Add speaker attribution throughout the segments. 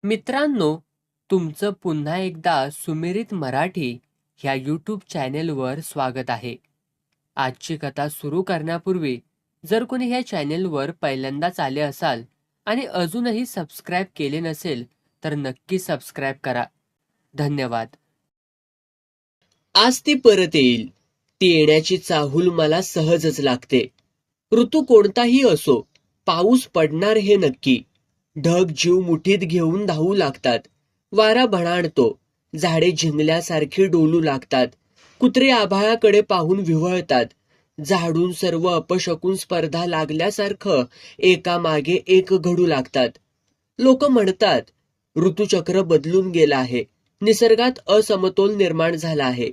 Speaker 1: मित्रांनो, तुमचं पुन्हा एकदा सुमिरित मराठी ह्या यूट्यूब चॅनेलवर स्वागत आहे. आजची कथा सुरू करण्यापूर्वी जर कोणी ह्या चॅनेलवर पहिल्यांदाच आले असाल आणि अजूनही सबस्क्राईब केले नसेल तर नक्की सबस्क्राईब करा. धन्यवाद.
Speaker 2: आज ती परत येईल. ती येण्याची चाहूल मला सहजच लागते. ऋतू कोणताही असो, पाऊस पडणार हे नक्की. ढग जीव मुठीत घेऊन धावू लागतात. वारा भणाणतो. झाडे झिंगल्यासारखी डोलू लागतात. कुत्रे आभाळाकडे पाहून विव्हळतात. झाडून सर्व अपशकून स्पर्धा लागल्यासारखं एकामागे एक घडू लागतात. लोक म्हणतात ऋतुचक्र बदलून गेलं आहे. निसर्गात असमतोल निर्माण झाला आहे.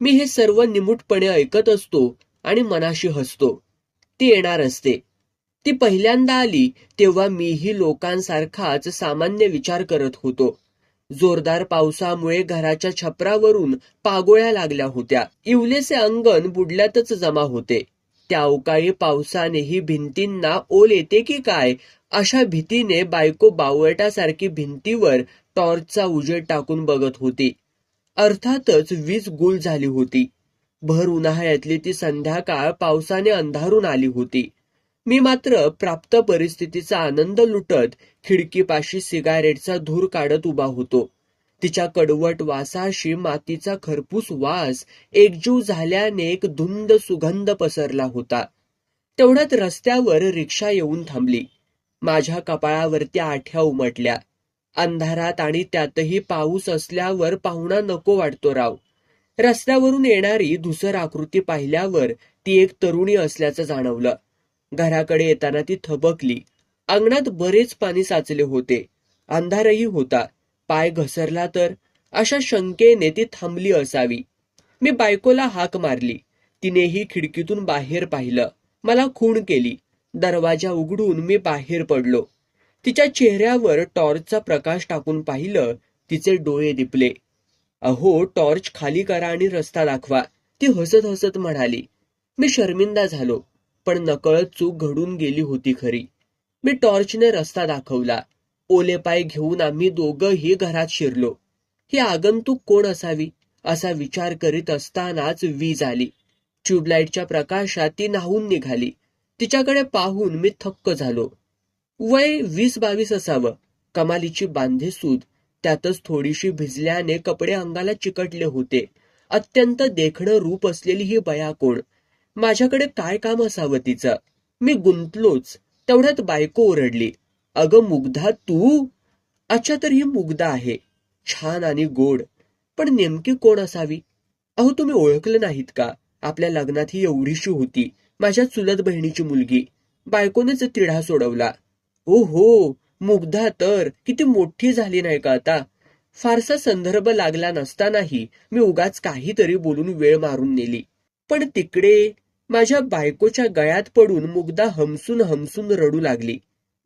Speaker 2: मी हे सर्व निमूटपणे ऐकत असतो आणि मनाशी हसतो. ती येणार असते. ती पहिल्यांदा आली तेव्हा मीही लोकांसारखाच सामान्य विचार करत होतो. जोरदार पावसामुळे घराच्या छपरावरून पागोळ्या लागल्या होत्या. इवलेसे अंगण बुडल्यातच जमा होते. त्या अवकाळी पावसानेही भिंतींना ओल येते की काय अशा भीतीने बायको बावळटासारखी भिंतीवर टॉर्चचा उजेड टाकून बघत होती. अर्थातच वीज गुल झाली होती. भर उन्हाळ्यातली ती संध्याकाळ पावसाने अंधारून आली होती. मी मात्र प्राप्त परिस्थितीचा आनंद लुटत खिडकीपाशी सिगारेटचा धूर काढत उभा होतो. तिच्या कडवट वासाशी मातीचा खरपूस वास एकजीव झाल्याने एक धुंद सुगंध पसरला होता. तेवढ्यात रस्त्यावर रिक्षा येऊन थांबली. माझ्या कपाळावरती आठ्या उमटल्या. अंधारात आणि त्यातही पाऊस असल्यावर पाहुणा नको वाटतो राव. रस्त्यावरून येणारी धुसर आकृती पाहिल्यावर ती एक तरुणी असल्याचं जाणवलं. घराकडे येताना ती थबकली. अंगणात बरेच पाणी साचले होते. अंधारही होता. पाय घसरला तर अशा शंकेने ती थांबली असावी. मी बायकोला हाक मारली. तिनेही खिडकीतून बाहेर पाहिलं. मला खूण केली. दरवाजा उघडून मी बाहेर पडलो. तिच्या चेहऱ्यावर टॉर्चचा प्रकाश टाकून पाहिलं. तिचे डोळे दिपले. अहो, टॉर्च खाली करा आणि रस्ता दाखवा, ती हसत हसत म्हणाली. मी शर्मिंदा झालो. पण नकळत चूक घडून गेली होती खरी. मी टॉर्चने रस्ता दाखवला. ओले पाय घेऊन आम्ही दोघंही घरात शिरलो. ही आगंतुक कोण असावी असा विचार करीत असतानाच वीज आली. ट्यूबलाईटच्या प्रकाशात ती न्हावून निघाली. तिच्याकडे पाहून मी थक्क झालो. वय 20-22 असावं. कमालीची बांधेसूद, त्यातच थोडीशी भिजल्याने कपडे अंगाला चिकटले होते. अत्यंत देखणं रूप असलेली ही बया कोण? माझ्याकडे काय काम असावं तिचं? मी गुंतलोच. तेवढ्यात बायको ओरडली. अगं मुग्धा, तू? अच्छा, तर ही मुग्धा आहे. छान आणि गोड. पण नेमकी कोण असावी? अहो, तुम्ही ओळखलं नाहीत का? आपल्या लग्नात ही एवढीशी होती. माझ्या चुलत बहिणीची मुलगी. बायकोनेच तिढा सोडवला. ओ हो, मुग्धा तर किती मोठी झाली नाही का आता? फारसा संदर्भ लागला नसतानाही मी उगाच काहीतरी बोलून वेळ मारून नेली. पण तिकडे माझ्या बायकोच्या गळ्यात पडून मुग्धा हमसून हमसून रडू लागली.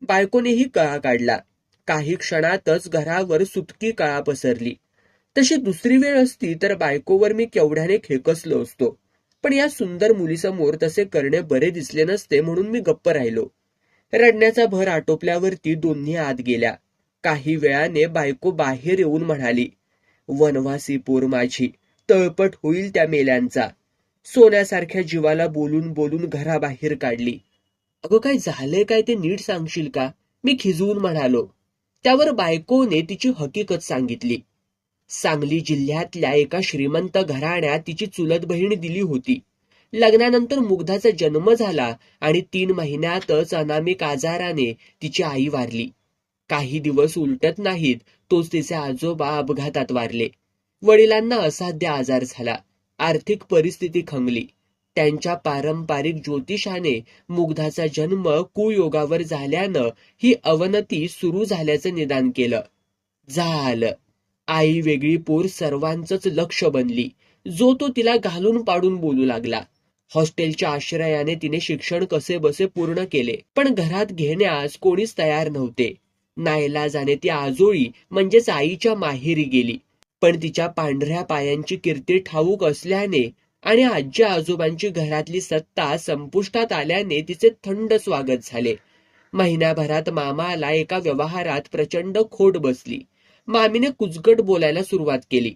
Speaker 2: बायकोनेही कळा काढला. काही क्षणातच घरावर सुटकी कळा पसरली. तशी दुसरी वेळ असती तर बायकोवर मी केवढ्याने खेकसलो असतो. पण या सुंदर मुलीसमोर तसे करणे बरे दिसले नसते म्हणून मी गप्प राहिलो. रडण्याचा भर आटोपल्यावरती दोन्ही आत गेल्या. काही वेळाने बायको बाहेर येऊन म्हणाली, वनवासी पोर माझी, तळपट होईल त्या मेल्यांचा. सोन्यासारख्या जीवाला बोलून बोलून घराबाहेर काढली. अगं, काय झालंय काय ते नीट सांगशील का? मी खिजवून म्हणालो. त्यावर बायकोने तिची हकीकत सांगितली. सांगली जिल्ह्यातल्या एका श्रीमंत घराण्यात तिची चुलत बहीण दिली होती. लग्नानंतर मुग्धाचा जन्म झाला आणि 3 महिन्यातच अनामिक आजाराने तिची आई वारली. काही दिवस उलटत नाहीत तोच तिचे आजोबा अपघातात वारले. वडिलांना असाध्य आजार झाला. आर्थिक परिस्थिती खंगली. त्यांच्या पारंपरिक ज्योतिषाने मुग्धाचा जन्म कुयोगावर झाल्यानं ही अवनती सुरू झाल्याचं निदान केलं. झालं. आई वेगळी, पोर सर्वांचंच लक्ष बनली. जो तो तिला घालून पाडून बोलू लागला. हॉस्टेलच्या आश्रयाने तिने शिक्षण कसे बसे पूर्ण केले. पण घरात घेण्यास कोणीच तयार नव्हते. नाईलाजाने ती आजोळी म्हणजेच आईच्या माहेरी गेली. पण तिच्या पांढऱ्या पायांची कीर्ती ठाऊक असल्याने आणि आजी आजोबांची घरातली सत्ता संपुष्टात आल्याने तिचे थंड स्वागत झाले. महिन्याभरात मामाला एका व्यवहारात प्रचंड खोट बसली. मामीने कुचकट बोलायला सुरुवात केली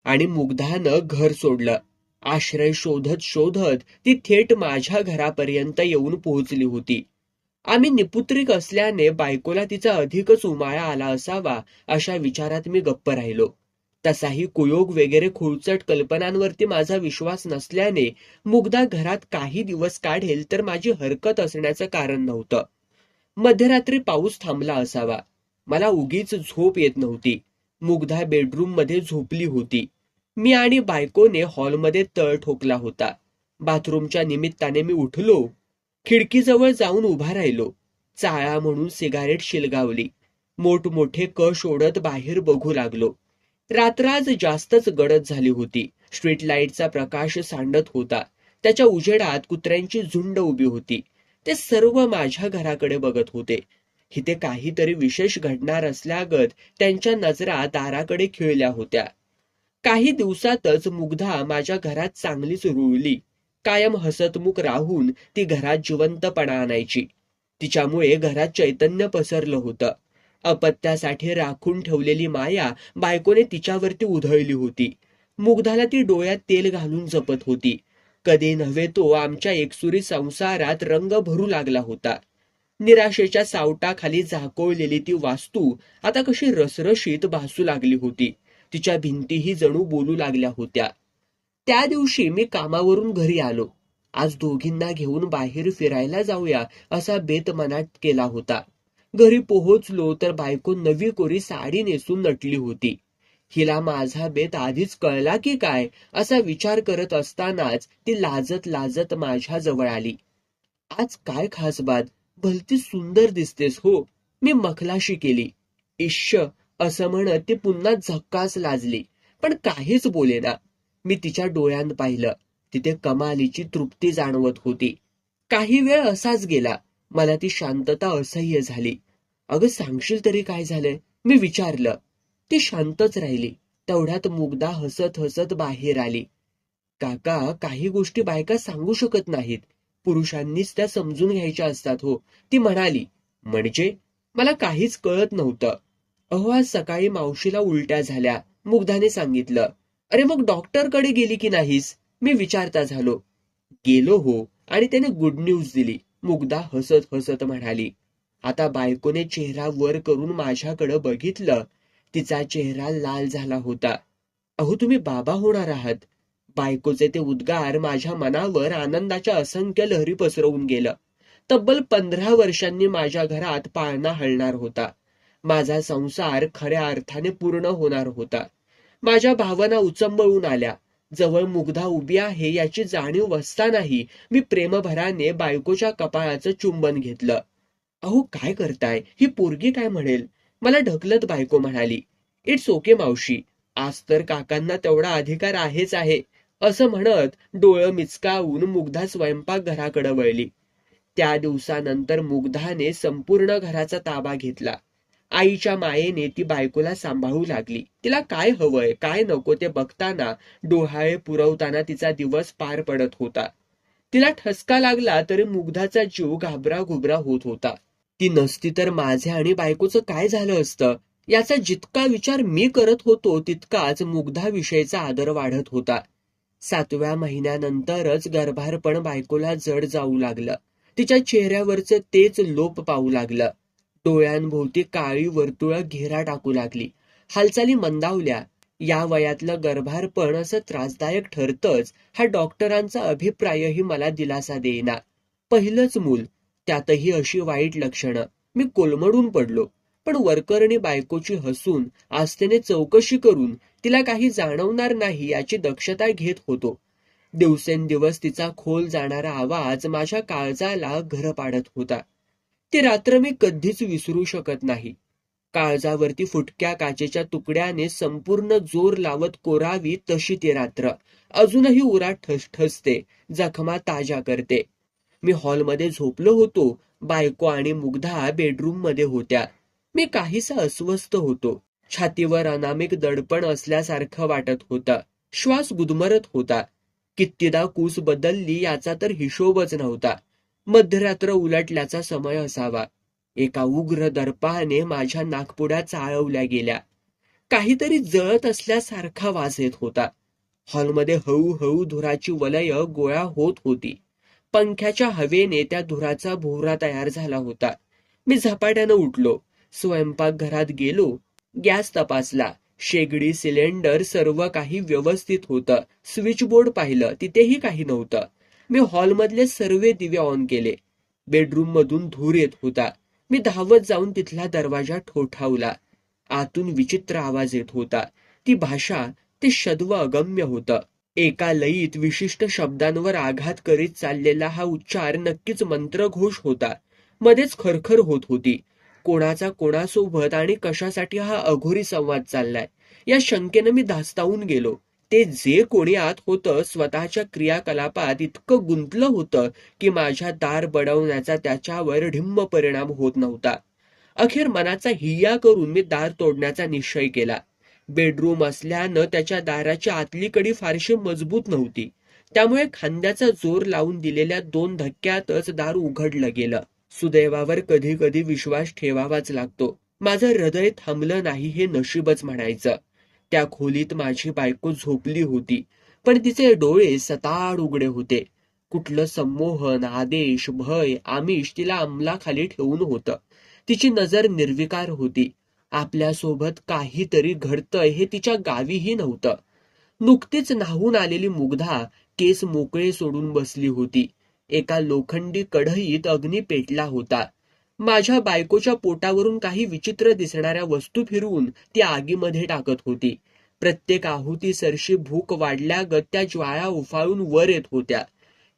Speaker 2: आणि मुग्धानं घर सोडलं. आश्रय शोधत शोधत ती थेट माझ्या घरापर्यंत येऊन पोहोचली होती. आम्ही निपुत्रिक असल्याने बायकोला तिचा अधिकच उमाळा आला असावा अशा विचारात मी गप्प राहिलो. तसाही कुयोग वगैरे खुळचट कल्पनांवरती माझा विश्वास नसल्याने मुग्धा घरात काही दिवस काढेल तर माझी हरकत असण्याचं कारण नव्हतं. मध्यरात्री पाऊस थांबला असावा. मला उगीच झोप येत नव्हती. मुग्धा बेडरूम मध्ये झोपली होती. मी आणि बायकोने हॉलमध्ये तळ ठोकला होता. बाथरूमच्या निमित्ताने मी उठलो. खिडकीजवळ जाऊन उभा राहिलो. चाळा म्हणून सिगारेट शिलगावली. मोठमोठे कश ओढत बाहेर बघू लागलो. रात्र आज जास्तच गडद झाली होती. स्ट्रीट लाईटचा प्रकाश सांडत होता. त्याच्या उजेडात कुत्र्यांची झुंड उभी होती. ते सर्व माझ्या घराकडे बघत होते. इथे काहीतरी विशेष घडणार असल्यागत त्यांच्या नजरा दाराकडे खिळल्या होत्या. काही दिवसातच मुग्धा माझ्या घरात चांगलीच रुळली. कायम हसतमुख राहून ती घरात जिवंतपणा आणायची. तिच्यामुळे घरात चैतन्य पसरलं होतं. अपत्यासाठी राखून ठेवलेली माया बायकोने तिच्यावरती उधळली होती. मुग्धाला ती डोळ्यात तेल घालून जपत होती. कधी नव्हे तो आमच्या एकसुरी संसारात रंग भरू लागला होता. निराशेच्या सावटाखाली झाकोळलेली ती वास्तू आता कशी रसरशीत भासू लागली होती. तिच्या भिंतीही जणू बोलू लागल्या होत्या. त्या दिवशी मी कामावरून घरी आलो. आज दोघींना घेऊन बाहेर फिरायला जाऊया असा बेत मनात केला होता. घरी पोहोचलो तर बायको नवी कोरी साडी नेसून नटली होती. हिला माझा बेत आधीच कळला की काय असा विचार करत असतानाच ती लाजत लाजत माझ्या जवळ आली. आज काय खास बात, भलती सुंदर दिसतेस हो, मी मखलाशी केली. इश्श असं म्हणत ती पुन्हा झक्कास लाजली, पण काहीच बोलेना. मी तिच्या डोळ्यांत पाहिलं. तिथे कमालीची तृप्ती जाणवत होती. काही वेळ असाच गेला. मला ती शांतता असह्य झाली. अगं सांगशील तरी काय झालंय, मी विचारलं. ती शांतच राहिली. तेवढ्यात मुग्धा हसत हसत बाहेर आली. काका, काही गोष्टी बायका सांगू शकत नाहीत, पुरुषांनीच त्या समजून घ्यायच्या असतात हो, ती म्हणाली. म्हणजे? मला काहीच कळत नव्हतं. अहो, आज सकाळी मावशीला उलट्या झाल्या, मुग्धाने सांगितलं. अरे मग डॉक्टरकडे गेली की नाहीस, मी विचारता झालो. गेलो हो, आणि त्याने गुड न्यूज दिली, मुग्धा हसत हसत म्हणाली. आता बायकोने चेहरा वर करून माझ्याकडे बघितलं. तिचा चेहरा लाल झाला होता. अहो, तुम्ही बाबा होणार आहात. बायकोचे ते उद्गार माझ्या मनावर आनंदाच्या असंख्य लहरी पसरवून गेलं. तब्बल 15 वर्षांनी माझ्या घरात पाळणा हलणार होता. माझा संसार खऱ्या अर्थाने पूर्ण होणार होता. माझ्या भावना उचंबळून आल्या. जवळ मुग्धा उभी आहे याची जाणीव असतानाही मी प्रेमभराने बायकोच्या कपाळाचं चुंबन घेतलं. अहो, काय करताय, ही पोरगी काय म्हणेल, मला ढकलत बायको म्हणाली. इट्स ओके मावशी, आज तर काकांना तेवढा अधिकार आहेच आहे, असं म्हणत डोळं मिचकावून मुग्धा स्वयंपाक घराकडे वळली. त्या दिवसानंतर मुग्धाने संपूर्ण घराचा ताबा घेतला. आईच्या मायेने ती बायकोला सांभाळू लागली. तिला काय हवंय काय नको ते बघताना, डोहाळे पुरवताना तिचा दिवस पार पडत होता. तिला ठसका लागला तरी मुग्धाचा जीव घाबरा घुबरा होत होता. ती नसती तर माझे आणि बायकोचं काय झालं असतं, याचा जितका विचार मी करत होतो तितकाच मुग्धाविषयीचा आदर वाढत होता. 7व्या महिन्यानंतरच गर्भारपण बायकोला जड जाऊ लागलं. तिच्या चेहऱ्यावरचं तेच लोप पाहू लागलं. डोळ्यांभोवती काळी वर्तुळं घेरा टाकू लागली. हालचाली मंदावल्या. या वयातलं गर्भारपण असं त्रासदायक ठरतंच हा डॉक्टरांचा अभिप्रायही मला दिलासा देईना. पहिलंच मूल, त्यातही अशी वाईट लक्षणं. मी कोलमडून पडलो. पण वरकरणी बायकोची हसून आस्थेने चौकशी करून तिला काही जाणवणार नाही याची दक्षता घेत होतो. दिवसेंदिवस तिचा खोल जाणारा आवाज माझ्या काळजाला घर पाडत होता. ती रात्र मी कधीच विसरू शकत नाही. काळजावरती फुटक्या काचेच्या तुकड्याने संपूर्ण जोर लावत कोरावी तशी ती रात्र अजूनही उरात ठसठसते, जखमा ताज्या करते. मी हॉलमध्ये झोपलो होतो. बायको आणि मुग्धा बेडरूम मध्ये होत्या. मी काहीसा अस्वस्थ होतो. छातीवर अनामिक दडपण असल्यासारखं वाटत होतं. श्वास गुदमरत होता. कितीदा कूस बदलली याचा तर हिशोबच नव्हता. मध्यरात्र उलटल्याचा समय असावा. एका उग्र दर्पाने माझ्या नाकपुड्या चाळवल्या गेल्या. काहीतरी जळत असल्यासारखा वास येत होता. हॉलमध्ये हळूहळू धुराची वलय गोळा होत होती. पंख्याच्या हवेने त्या धुराचा भोवरा तयार झाला होता. मी झपाट्यानं उठलो. स्वयंपाकघरात गेलो. गॅस तपासला. शेगडी, सिलेंडर सर्व काही व्यवस्थित होतं. स्विचबोर्ड पाहिलं, तिथेही काही नव्हतं. मी हॉलमधले सर्व दिवे ऑन केले. बेडरूम मधून धूर येत होता. मी धावत जाऊन तिथला दरवाजा ठोठावला. आतून विचित्र आवाज येत होता. ती भाषा, ते शब्द अगम्य होतं. एका लयीत विशिष्ट शब्दांवर आघात करीत चाललेला हा उच्चार नक्कीच मंत्रघोष होता. मध्येच खरखर होत होती. कोणाचा कोणासोबत आणि कशासाठी हा अघोरी संवाद चाललाय, या शंकेनं मी धास्तावून गेलो. ते जे कोणी आत होतं स्वतःच्या क्रियाकलापात इतकं गुंतलं होतं की माझ्या दार बडवण्याचा त्याच्यावर ढिम्म परिणाम होत नव्हता. अखेर मनाचा हिय्या करून मी दार तोडण्याचा निश्चय केला. बेडरूम असल्यानं त्याच्या दाराची आतली कडी फारशी मजबूत नव्हती. त्यामुळे खांद्याचा जोर लावून दिलेल्या 2 धक्क्यातच दार उघडलं गेलं. सुदैवावर कधी कधी विश्वास ठेवावाच लागतो. माझं हृदय थांबलं नाही हे नशीबच म्हणायचं. त्या खोलीत माझी बायको झोपली होती, पण तिचे डोळे सताड उघडे होते. कुठलं संमोहन, आदेश, भय, आमिष तिला अंमलाखाली ठेवून होतं. तिची नजर निर्विकार होती. आपल्यासोबत काहीतरी घडतंय हे तिच्या गावीही नव्हतं. नुकतीच न्हावून आलेली मुग्धा केस मोकळे सोडून बसली होती. एका लोखंडी कढईत अग्नी पेटला होता. माझ्या बायकोच्या पोटावरून काही विचित्र दिसणाऱ्या वस्तू फिरवून ती आगीमध्ये टाकत होती. प्रत्येक आहुतीसरशी भूक वाढल्यागत त्या ज्वाळा उफाळून वर येत होत्या.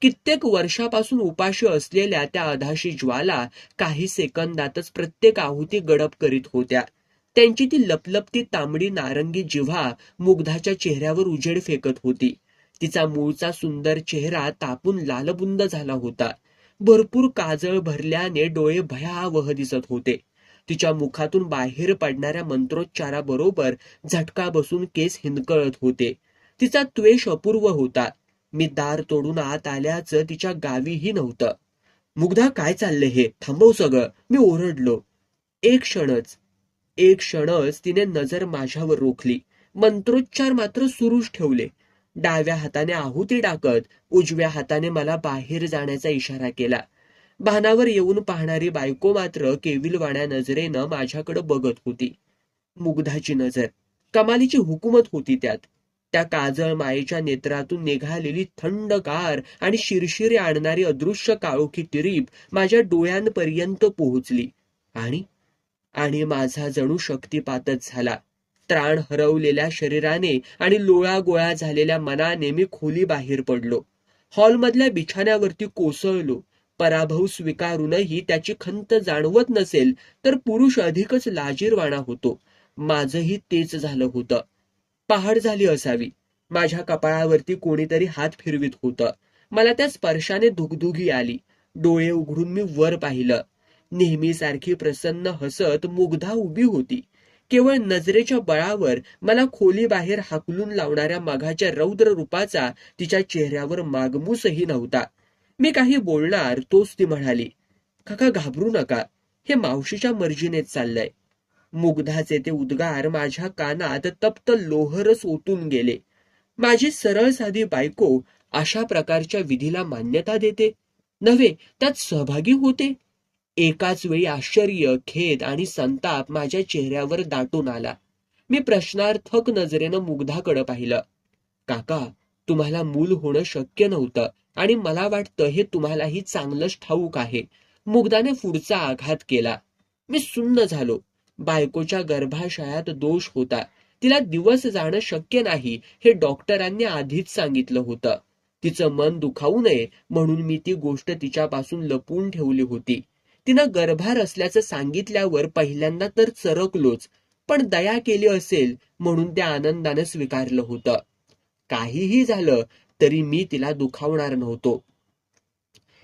Speaker 2: कित्येक वर्षापासून उपाशी असलेल्या त्या अधाशी ज्वाला काही सेकंदातच प्रत्येक आहुती गडप करीत होत्या. त्यांची ती लपलपती तांबडी नारंगी जिव्हा मुग्धाच्या चेहऱ्यावर उजेड फेकत होती. तिचा मूळचा सुंदर चेहरा तापून लालबुंद झाला होता. भरपूर काजळ भरल्याने डोळे भयावह दिसत होते. तिच्या मुखातून बाहेर पडणाऱ्या मंत्रोच्चाराबरोबर झटका बसून केस हिंदकळत होते. तिचा त्वेष अपूर्व होता. मी दार तोडून आत आल्याचं तिच्या गावीही नव्हतं. मुग्धा, काय चाललंय हे? थांबव सगळं, मी ओरडलो. एक क्षणच तिने नजर माझ्यावर रोखली. मंत्रोच्चार मात्र सुरूच ठेवले. डाव्या हाताने आहुती टाकत उजव्या हाताने मला बाहेर जाण्याचा इशारा केला. भानावर येऊन पाहणारी बायको मात्र केविलवाण्या नजरेनं माझ्याकडे बघत होती. मुग्धाची नजर, कमालीची हुकूमत होती त्यात. त्या काजळ मायेच्या नेत्रातून निघालेली थंडगार आणि शिरशिरे आणणारी अदृश्य काळोखी तिरीप माझ्या डोळ्यांपर्यंत पोहोचली. आणि माझा जणू शक्तिपातच झाला. त्राण हरवलेल्या शरीराने आणि लोळागोळा झालेल्या मनाने मी खोली बाहेर पडलो. हॉलमधल्या बिछाण्यावरती कोसळलो. पराभव स्वीकारूनही त्याची खंत जाणवत नसेल तर पुरुष अधिकच लाजीरवाणा होतो. माझंही तेच झालं होतं. पहाट झाली असावी. माझ्या कपाळावरती कोणीतरी हात फिरवीत होतं. मला त्या स्पर्शाने दुगदुगी आली. डोळे उघडून मी वर पाहिलं. नेहमीसारखी प्रसन्न हसत मुग्धा उभी होती. केवळ नजरेच्या बळावर मला खोली बाहेर हाकलून लावणाऱ्या मघाच्या रौद्र रूपाचा तिच्या चेहऱ्यावर मागमूसही नव्हता. मी काही बोलणार तोच ती म्हणाली, काका घाबरू नका, हे मावशीच्या मर्जीनेच चाललंय. मुग्धाचे ते उद्गार माझ्या कानात तप्त लोहरस ओतून गेले. माझी सरळ साधी बायको अशा प्रकारच्या विधीला मान्यता देते, नव्हे त्यात सहभागी होते. एकाच वेळी आश्चर्य, खेद आणि संताप माझ्या चेहऱ्यावर दाटून आला. मी प्रश्नार्थक नजरेनं मुग्धाकडे पाहिलं. काका, तुम्हाला मूल होणं शक्य नव्हतं आणि मला वाटतं हे तुम्हालाही चांगलंच ठाऊक आहे. मुग्धाने पुढचा आघात केला. मी सुन्न झालो. बायकोच्या गर्भाशयात दोष होता. तिला दिवस जाणं शक्य नाही हे डॉक्टरांनी आधीच सांगितलं होतं. तिचं मन दुखावू नये म्हणून मी ती गोष्ट तिच्यापासून लपवून ठेवली होती. तिनं गर्भार असल्याचं सांगितल्यावर पहिल्यांदा तर चरकलोच, पण दया केली असेल म्हणून त्या आनंदानं स्वीकारलं होतं. काहीही झालं तरी मी तिला दुखावणार नव्हतो.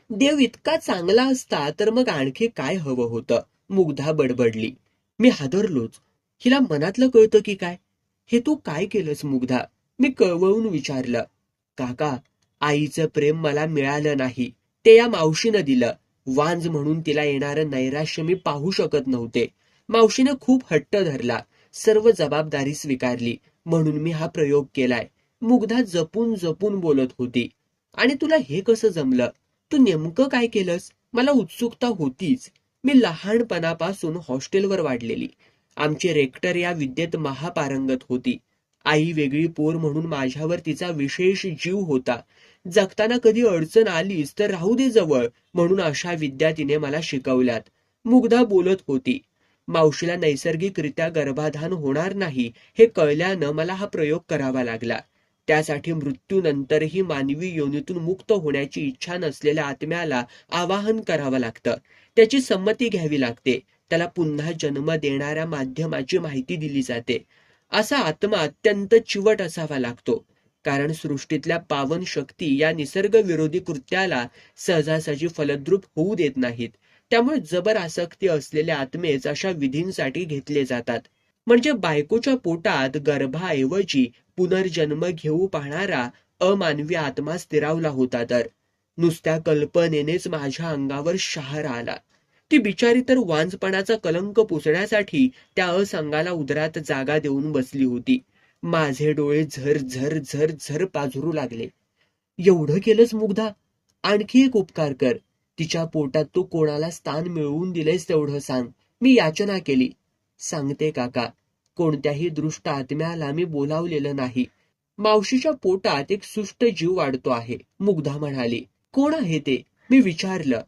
Speaker 2: देव इतका चांगला असता तर मग आणखी काय हवं होतं? मुग्धा बडबडली. मी हादरलोच. हिला मनातलं कळतं की काय? हे तू काय केलंस मुग्धा? मी कळवळून विचारलं. काका, आईचं प्रेम मला मिळालं नाही, ते या मावशीनं दिलं. वांज म्हणून तिला येणारं नैराश्य मी पाहू शकत नव्हते. मावशीने खूप हट्ट धरला, सर्व जबाबदारी स्वीकारली, म्हणून मी हा प्रयोग केलाय. मुग्धा जपून जपून बोलत होती. आणि तुला हे कसं जमलं? तू नेमकं काय केलंस? मला उत्सुकता होतीच. मी लहानपणापासून हॉस्टेलवर वाढलेली. आमची रेक्टर या विद्येत महापारंगत होती. आई वेगळी पोर म्हणून माझ्यावर तिचा विशेष जीव होता. जगताना कधी अडचण आलीच तर राहू दे जवळ म्हणून अशा विद्या तिने मला शिकवल्यात. मुग्धा बोलत होती. मावशीला नैसर्गिकरित्या गर्भाधान होणार नाही हे कळल्यानं मला हा प्रयोग करावा लागला. त्यासाठी मृत्यूनंतरही मानवी योनीतून मुक्त होण्याची इच्छा नसलेल्या आत्म्याला आवाहन करावं लागतं. त्याची संमती घ्यावी लागते. त्याला पुन्हा जन्म देणाऱ्या माध्यमाची माहिती दिली जाते. असा आत्मा अत्यंत चिवट असावा लागतो. कारण सृष्टीतल्या पावन शक्ती या निसर्गविरोधी कृत्याला सहजासहजी फलद्रूप होऊ देत नाहीत. त्यामुळे जबर आसक्ती असलेले आत्मेच अशा विधींसाठी घेतले जातात. म्हणजे बायकोच्या पोटात गर्भाऐवजी पुनर्जन्म घेऊ पाहणारा अमानवी आत्मा स्थिरावला होता. तर नुसत्या कल्पनेनेच माझ्या अंगावर शहार आला. ती बिचारी तर वांजपणाचा कलंक पुसण्यासाठी त्या असंगाला उदरात जागा देऊन बसली होती. माझे डोळे झर झर झर झर पाझरू लागले. एवढं केलंस मुग्धा? आणखी एक उपकार कर. तिच्या पोटात तू कोणाला स्थान मिळवून दिलेस तेवढं सांग. मी याचना केली. सांगते काका, कोणत्याही दृष्ट आत्म्याला मी बोलावलेलं नाही. मावशीच्या पोटात एक सुष्ट जीव वाढतो आहे, मुग्धा म्हणाली. कोण आहे ते? मी विचारलं.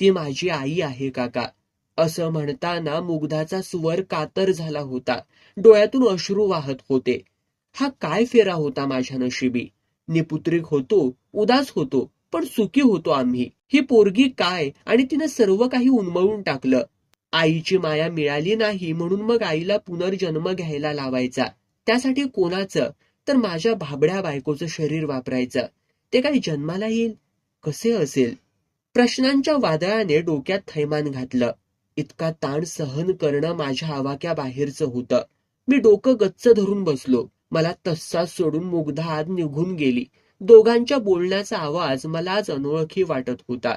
Speaker 2: ती माझी आई आहे काका. असं म्हणताना मुग्धाचा स्वर कातर झाला होता. डोळ्यातून अश्रू वाहत होते. हा काय फेरा होता माझ्या नशिबी. निपुत्रिक होतो, उदास होतो, पण सुखी होतो आम्ही. ही पोरगी काय आणि तिनं सर्व काही उन्मळून टाकलं. आईची माया मिळाली नाही म्हणून मग आईला पुनर्जन्म घ्यायला लावायचा. त्यासाठी कोणाचं? तर माझ्या भाबड्या बायकोचं शरीर वापरायचं. ते काही जन्माला येईल? कसे असेल? प्रश्नांच्या वादळाने डोक्यात थैमान घातलं. इतका ताण सहन करणं माझ्या आवाक्या बाहेरचं होतं. मी डोकं गच्च धरून बसलो. मला तस्साच सोडून मुग्धा आत निघून गेली. दोघांच्या बोलण्याचा आवाज मलाच अनोळखी वाटत होता.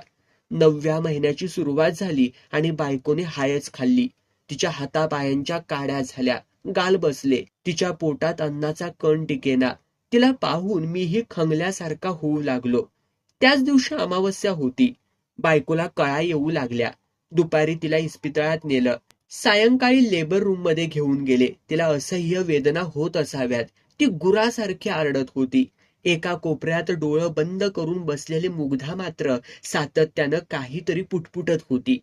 Speaker 2: 9व्या महिन्याची सुरुवात झाली आणि बायकोने हायच खाल्ली. तिच्या हातापायांच्या काड्या झाल्या, गाल बसले. तिच्या पोटात अन्नाचा कण टिकेना. तिला पाहून मीही खंगल्यासारखा होऊ लागलो. त्याच दिवशी अमावस्या होती. बायकोला कळा येऊ लागल्या. दुपारी तिला इस्पितळात नेलं. सायंकाळी लेबर रूम मध्ये घेऊन गेले. तिला असह्य वेदना होत असाव्यात. ती गुरासारखी आरडत होती. एका कोपऱ्यात डोळं बंद करून बसलेली मुग्धा मात्र सातत्यानं काहीतरी पुटपुटत होती.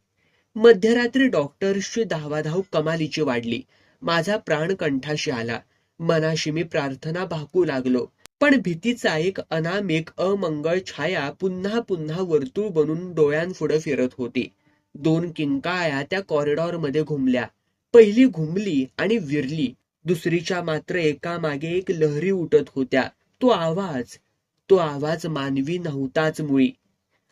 Speaker 2: मध्यरात्री डॉक्टर्सची धावाधाव कमालीची वाढली. माझा प्राण कंठाशी आला. मनाशी मी प्रार्थना भाकू लागलो. पण भीतीचा एक अनामिक अमंगळ छाया पुन्हा पुन्हा वर्तुळ बनून डोळ्यांपुढे फिरत होती. 2 किंकाळ्या त्या कॉरिडॉरमध्ये घुमल्या. पहिली घुमली आणि विरली. दुसरीच्या मात्र एकामागे एक लहरी उठत होत्या. तो आवाज मानवी नव्हताच मुळी.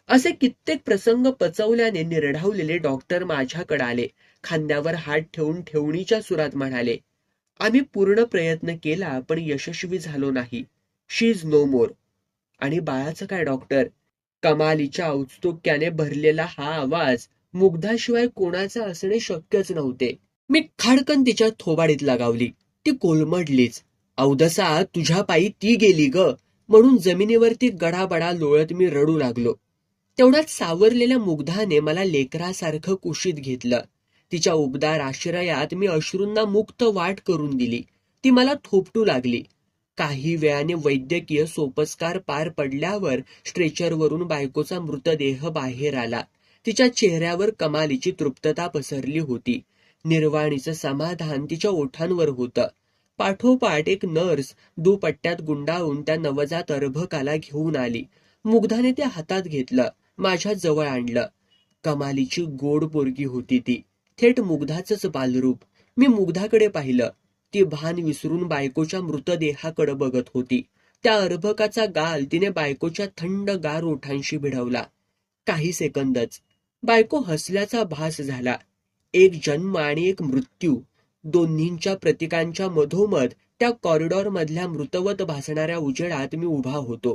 Speaker 2: असे कित्येक प्रसंग पचवल्याने निर्ढावलेले डॉक्टर माझ्याकडे आले. खांद्यावर हात ठेवून ठेवणीच्या सुरात म्हणाले, आम्ही पूर्ण प्रयत्न केला पण यशस्वी झालो नाही. शी इज नो मोर. आणि बाळाचं काय डॉक्टर? कमालीच्या औत्सुक्याने भरलेला हा आवाज मुग्धाशिवाय कोणाचा असणे शक्यच नव्हते. मी खाडकन तिच्या थोबाडीत लगावली. ती कोलमडलीच. अवदसा, तुझ्या पायी ती गेली ग, म्हणून जमिनीवरती गडाबडा लोळत मी रडू लागलो. तेवढ्यात सावरलेल्या मुग्धाने मला लेकरासारखं कुशीत घेतलं. तिच्या उबदार आश्रयात मी अश्रूंना मुक्त वाट करून दिली. ती मला थोपटू लागली. काही वेळाने वैद्यकीय सोपस्कार पार पडल्यावर स्ट्रेचरवरून बायकोचा मृतदेह बाहेर आला. तिच्या चेहऱ्यावर कमालीची तृप्तता पसरली होती. निर्वाणीचं समाधान तिच्या ओठांवर होतं. पाठोपाठ एक नर्स दुपट्ट्यात गुंडाळून त्या नवजात अर्भकाला घेऊन आली. मुग्धाने ते हातात घेतलं, माझ्या जवळ आणलं. कमालीची गोड पोरगी होती ती, थेट मुग्धाचंच बालरूप. मी मुग्धाकडे पाहिलं. ती भान विसरून बायकोच्या मृतदेहाकडे बघत होती. त्या अर्भकाचा गाल तिने बायकोच्या थंड गार ओठांशी भिडवला. काही सेकंदच बायको हसल्याचा भास झाला. एक जन्म आणि एक मृत्यू, दोन्हींच्या प्रतीकांच्या मधोमध त्या कॉरिडॉर मधल्या मृतवत भासणाऱ्या उजेडात मी उभा होतो.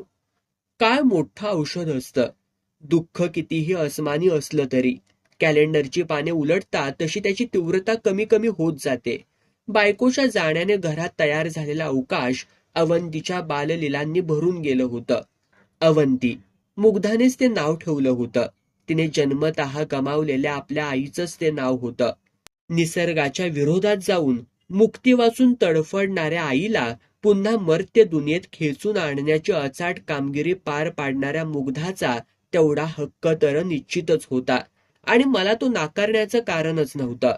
Speaker 2: काय मोठं औषध असतं. दुःख कितीही अस्मानी असलं तरी कॅलेंडरची पाने उलटतात तशी त्याची तीव्रता कमी कमी होत जाते. बायकोच्या जाण्याने घरात तयार झालेला अवकाश अवंतीच्या बाललीलांनी भरून गेलं होतं. अवंती, मुग्धानेच ते नाव ठेवलं होतं. तिने जन्मतः गमावलेल्या आपल्या आईचंच ते नाव होतं. निसर्गाच्या विरोधात जाऊन मुक्ती वाचून तडफडणाऱ्या आईला पुन्हा मर्त्य दुनियेत खेचून आणण्याची अचाट कामगिरी पार पाडणाऱ्या मुग्धाचा तेवढा हक्क तर निश्चितच होता आणि मला तो नाकारण्याचं कारणच नव्हतं.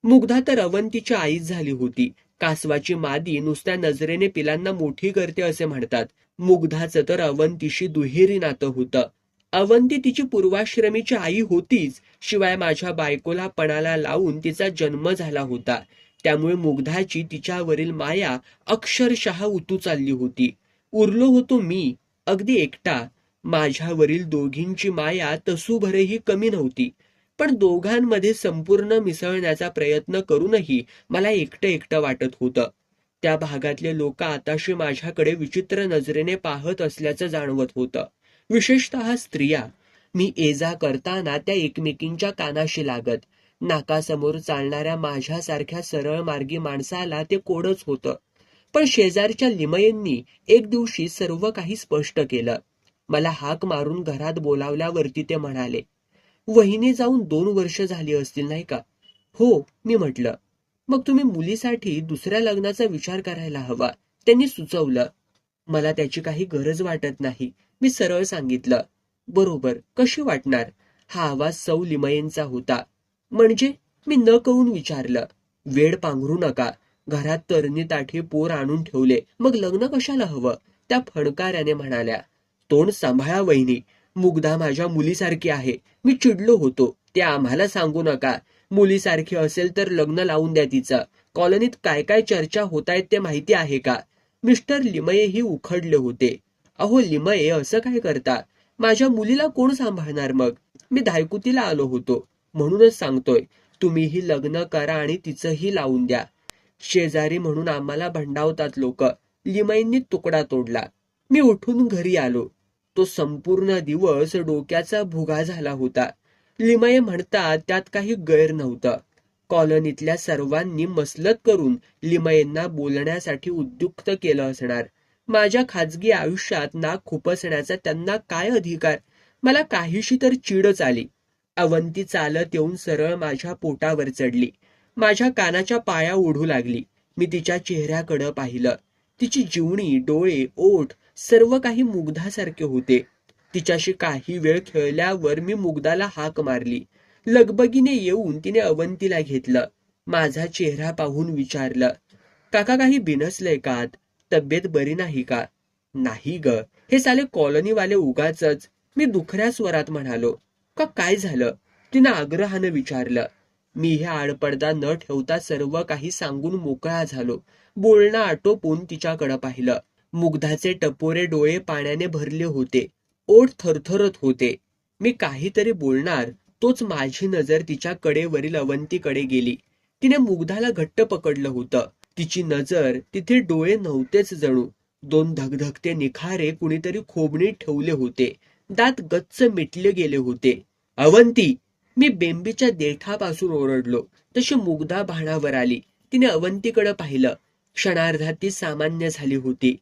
Speaker 2: मुग्धा तर अवंतीची आईच झाली होती. कासवाची मादी नुसत्या नजरेने पिलांना मोठी करते असे म्हणतात. मुग्धाचं तर अवंतीशी दुहेरी नातं होतं. अवंती तिची पूर्वाश्रमीची आई होतीच, शिवाय माझ्या बायकोला पणाला लावून तिचा जन्म झाला होता. त्यामुळे मुग्धाची तिच्यावरील माया अक्षरशः उतू चालली होती. उरलो होतो मी, अगदी एकटा. माझ्यावरील दोघींची माया तसूभरही कमी नव्हती. पण दोघांमध्ये संपूर्ण मिसळण्याचा प्रयत्न करूनही मला एकटं एकटं वाटत होतं. त्या भागातले लोक आताशी माझ्याकडे विचित्र नजरेने पाहत असल्याचं जाणवत होतं. विशेषतः स्त्रिया. मी ये-जा करताना त्या एकमेकींच्या कानाशी लागत. नाकासमोर चालणाऱ्या माझ्यासारख्या सरळ मार्गी माणसाला ते कोडच होतं. पण शेजारच्या लिमयेंनी एक दिवशी सर्व काही स्पष्ट केलं. मला हाक मारून घरात बोलावल्यावरती ते म्हणाले, वहिनी जाऊन 2 वर्ष झाली असतील नाही का? हो, मी म्हटलं. मग तुम्ही मुलीसाठी दुसऱ्या लग्नाचा विचार करायला हवा, त्यांनी सुचवलं. मला त्याची काही गरज वाटत नाही, मी सरळ सांगितलं. बरोबर, कशी वाटणार? हा आवाज सौ लिमयेंचा होता. म्हणजे? मी न कळून विचारलं. वेड पांघरू नका. घरात तरणी ताठी पोर आणून ठेवले, मग लग्न कशाला हवं? त्या फणकाऱ्याने म्हणाल्या. तोंड सांभाळा वहिनी, मुग्धा माझ्या मुलीसारखी आहे. मी चिडलो होतो. ते आम्हाला सांगू नका. मुलीसारखी असेल तर लग्न लावून द्या तिचं. कॉलनीत काय काय चर्चा होतायत ते माहिती आहे का? मिस्टर लिमयेही उखडले होते. अहो लिमये, असं काय करता? माझ्या मुलीला कोण सांभाळणार मग? मी धायकुतीला आलो होतो. म्हणूनच सांगतोय, तुम्हीही लग्न करा आणि तिचंही लावून द्या. शेजारी म्हणून आम्हाला भंडावतात लोक. लिमयेंनी तुकडा तोडला. मी उठून घरी आलो. तो संपूर्ण दिवस डोक्याचा भुगा झाला होता. लिमये म्हणतात त्यात काही गैर नव्हतं. कॉलनीतल्या सर्वांनी मसलत करून लिमयेंना बोलण्यासाठी उद्युक्त केलं असणार. माझ्या खाजगी आयुष्यात नाक खुपसण्याचा त्यांना काय अधिकार? मला काहीशी तर चिडच आली. अवंती चालत येऊन सरळ माझ्या पोटावर चढली. माझ्या कानाच्या पाया ओढू लागली. मी तिच्या चेहऱ्याकडं पाहिलं. तिची जिवणी, डोळे, ओठ सर्व काही मुग्धासारखे होते. तिच्याशी काही वेळ खेळल्यावर मी मुग्धाला हाक मारली. लगबगीने येऊन तिने अवंतीला घेतलं. माझा चेहरा पाहून विचारलं, काका काही बिनसलंय का आत? तब्येत बरी नाही का? नाही ग, हे साले कॉलनीवाले उगाचच, मी दुखऱ्या स्वरात म्हणालो. का काय झालं? तिनं आग्रहानं विचारलं. मी हे आडपडदा न ठेवता सर्व काही सांगून मोकळा झालो. बोलणं आटोपून तिच्याकडं पाहिलं. मुग्धाचे टपोरे डोळे पाण्याने भरले होते. ओठ थरथरत होते. मी काहीतरी बोलणार, तोच माझी नजर तिच्या कडेवरील अवंतीकडे गेली. तिने मुग्धाला घट्ट पकडलं होतं. तिची नजर, तिथे डोळे नव्हतेच जणू. 2 धगधगते निखारे कुणीतरी खोबणीत ठेवले होते. दात गच्च मिटले गेले होते. अवंती! मी बेंबीच्या देठापासून ओरडलो. तशी मुग्धा भानावर आली. तिने अवंतीकडे पाहिलं. क्षणार्धात ती सामान्य झाली होती.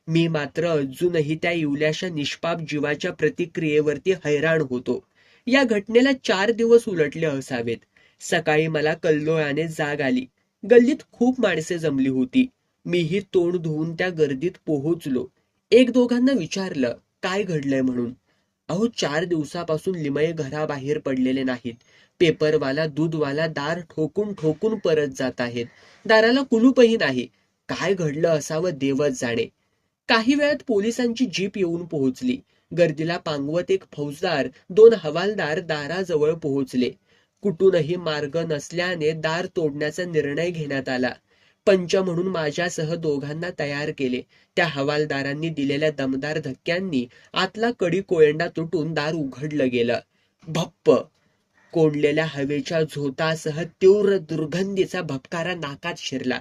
Speaker 2: मी मात्र अजूनही त्या इवल्याशा निष्पाप जीवाच्या प्रतिक्रियेवरती हैराण होतो. या घटनेला 4 दिवस उलटले असावेत. सकाळी मला कल्लोळाने जाग आली. गल्लीत खूप माणसे जमली होती. मीही तोंड धुवून त्या गर्दीत पोहोचलो. 1-2घांना विचारलं, काय घडलंय म्हणून. अहो 4 दिवसापासून लिमये घराबाहेर पडलेले नाहीत. पेपरवाला, दूधवाला दार ठोकून ठोकून परत जात आहेत. दाराला कुलूपही नाही. काय घडलं असावं देवच जाणे. काही वेळात पोलिसांची जीप येऊन पोहोचली. गर्दीला पांगवत एक फौजदार, 2 हवालदार दाराजवळ पोहोचले. कुठूनही मार्ग नसल्याने दार तोडण्याचा निर्णय घेण्यात आला. पंच म्हणून माझ्यासह 2घांना तयार केले. त्या हवालदारांनी दिलेल्या दमदार धक्क्यांनी आतला कडी कोयंडा तुटून दार उघडलं गेलं. भप्प! कोंडलेल्या हवेच्या झोतासह तीव्र दुर्गंधीचा भपकारा नाकात शिरला.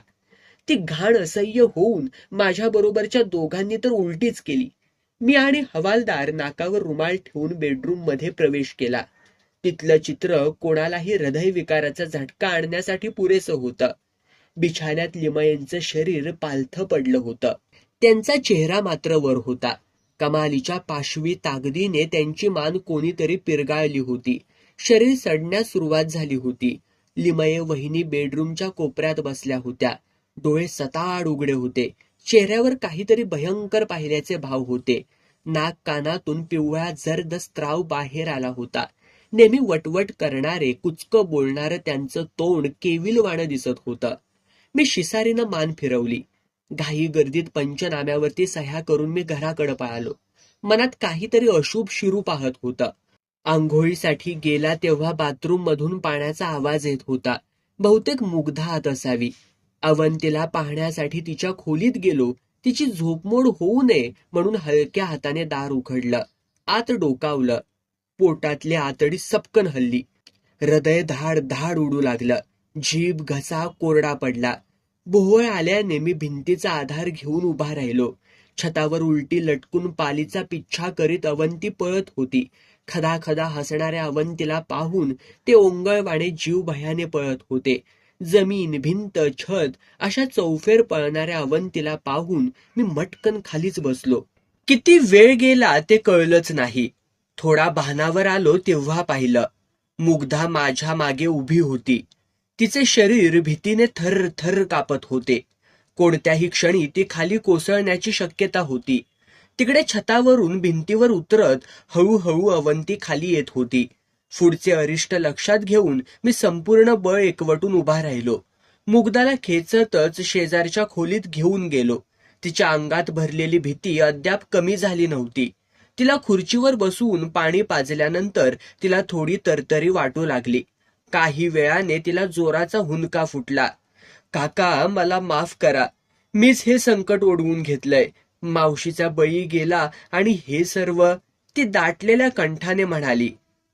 Speaker 2: ती घाण असह्य होऊन माझ्या बरोबरच्या 2घांनी तर उलटीच केली. मी आणि हवालदार नाकावर रुमाल ठेवून बेडरूम मध्ये प्रवेश केला. तिथलं चित्र कोणालाही हृदयविकाराचा झटका आणण्यासाठी पुरेसं होतं. बिछाण्यात लिमयेंचं शरीर पालथं पडलं होतं. त्यांचा चेहरा मात्र वर होता. कमालीच्या पाशवी ताकदीने त्यांची मान कोणीतरी पिरगाळली होती. शरीर सडण्यास सुरुवात झाली होती. लिमये वहिनी बेडरूमच्या कोपऱ्यात बसल्या होत्या. डोळे सताड उघडे होते. चेहऱ्यावर काहीतरी भयंकर पाहिल्याचे भाव होते. नाक कानातून पिवळा जर्द स्त्राव बाहेर आला होता. नेहमी वटवट करणारे, कुचकं बोलणारं त्यांचं तोंड केविलवाणं दिसत होतं. मी शिसारीनं मान फिरवली. घाई गर्दीत पंचनाम्यावरती सह्या करून मी घराकडे पळालो. मनात काहीतरी अशुभ शिरू पाहत होतं. आंघोळीसाठी गेला तेव्हा बाथरूम मधून पाण्याचा आवाज येत होता. बहुतेक मुग्धा आत असावी. अवंतीला पाहण्यासाठी तिच्या खोलीत गेलो. तिची झोपमोड होऊ नये म्हणून हलक्या हाताने दार उघडलं. आत डोकावलं. पोटातली आतडी सपकन हल्ली. हृदय धाड धाड उडू लागलं. जीभ घसा कोरडा पडला. भोवळ आल्याने मी भिंतीचा आधार घेऊन उभा राहिलो. छतावर उलटी लटकून पालीचा पिच्छा करीत अवंती पळत होती. खदाखदा हसणाऱ्या अवंतीला पाहून ते ओंगळवाणे जीव भयाने पळत होते. जमीन, भिंत, छत अशा चौफेर पळणाऱ्या अवंतीला पाहून मी मटकन खालीच बसलो. किती वेळ गेला ते कळलंच नाही. थोडा भानावर आलो तेव्हा पाहिलं. मुग्धा माझ्या मागे उभी होती. तिचे शरीर भीतीने थर थर कापत होते. कोणत्याही क्षणी ती खाली कोसळण्याची शक्यता होती. तिकडे छतावरून भिंतीवर उतरत हळूहळू अवंती खाली येत होती. पुढचे अरिष्ट लक्षात घेऊन मी संपूर्ण बळ एकवटून उभा राहिलो. मुग्धाला खेचतच शेजारच्या खोलीत घेऊन गेलो. तिच्या अंगात भरलेली भीती अद्याप कमी झाली नव्हती. तिला खुर्चीवर बसवून पाणी पाजल्यानंतर तिला थोडी तरतरी वाटू लागली. काही वेळाने तिला जोराचा हुंदका फुटला. काका, मला माफ करा. मीच हे संकट ओढवून घेतलंय. मावशीचा बळी गेला आणि हे सर्व, ती दाटलेल्या कंठाने म्हणाली.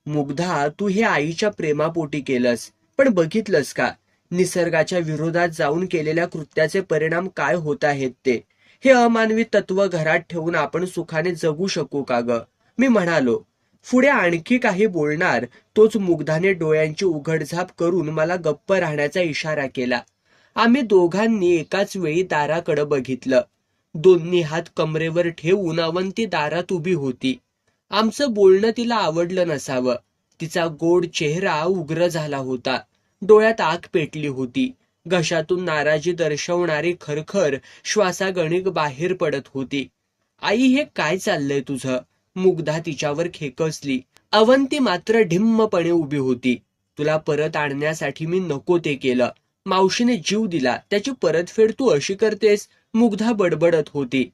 Speaker 2: मुग्धा, तू हे आईच्या प्रेमापोटी केलंस. पण बघितलंस का निसर्गाच्या विरोधात जाऊन केलेल्या कृत्याचे परिणाम काय होत आहेत ते? हे अमानवी तत्व घरात ठेवून आपण सुखाने जगू शकू का ग? मी म्हणालो. पुढे आणखी काही बोलणार तोच मुग्धाने डोळ्यांची उघडझाप करून मला गप्प राहण्याचा इशारा केला. आम्ही दोघांनी एकाच वेळी दाराकडे बघितलं. दोन्ही हात कमरेवर ठेवून अवंती दारात उभी होती. आमचं बोलणं तिला आवडलं नसावं. तिचा गोड चेहरा उग्र झाला होता. डोळ्यात आग पेटली होती. घशातून नाराजी दर्शवणारी खरखर श्वासागणिक बाहेर पडत होती. आई, हे काय चाललंय तुझं? मुग्धा तिच्यावर खेकसली. अवंती मात्र ढिम्मपणे उभी होती. तुला परत आणण्यासाठी मी नको ते केलं. मावशीने जीव दिला, त्याची परतफेड तू अशी करतेस? मुग्धा बडबडत होती.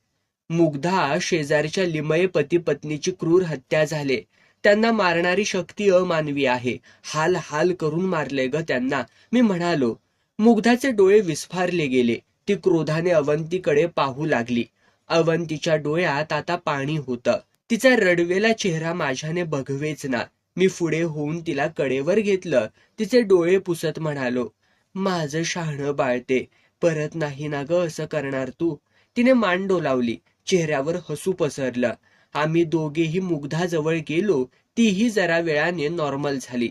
Speaker 2: मुग्धा, शेजारच्या लिमये पती पत्नीची क्रूर हत्या झाले. त्यांना मारणारी शक्ती अमानवी आहे. हाल हाल करून मारले ग त्यांना, मी म्हणालो. मुग्धाचे डोळे विस्फारले गेले. ती क्रोधाने अवंतीकडे पाहू लागली. अवंतीच्या डोळ्यात आता पाणी होतं. तिचा रडवेला चेहरा माझ्याने बघवेच ना. मी पुढे होऊन तिला कडेवर घेतलं. तिचे डोळे पुसत म्हणालो. माझं शहाणं बाळते, परत नाही ना ग असं करणार तू? तिने मान डोलावली. चेहऱ्यावर हसू पसरलं. आम्ही दोघेही मुग्धाजवळ गेलो. तीही जरा वेळाने नॉर्मल झाली.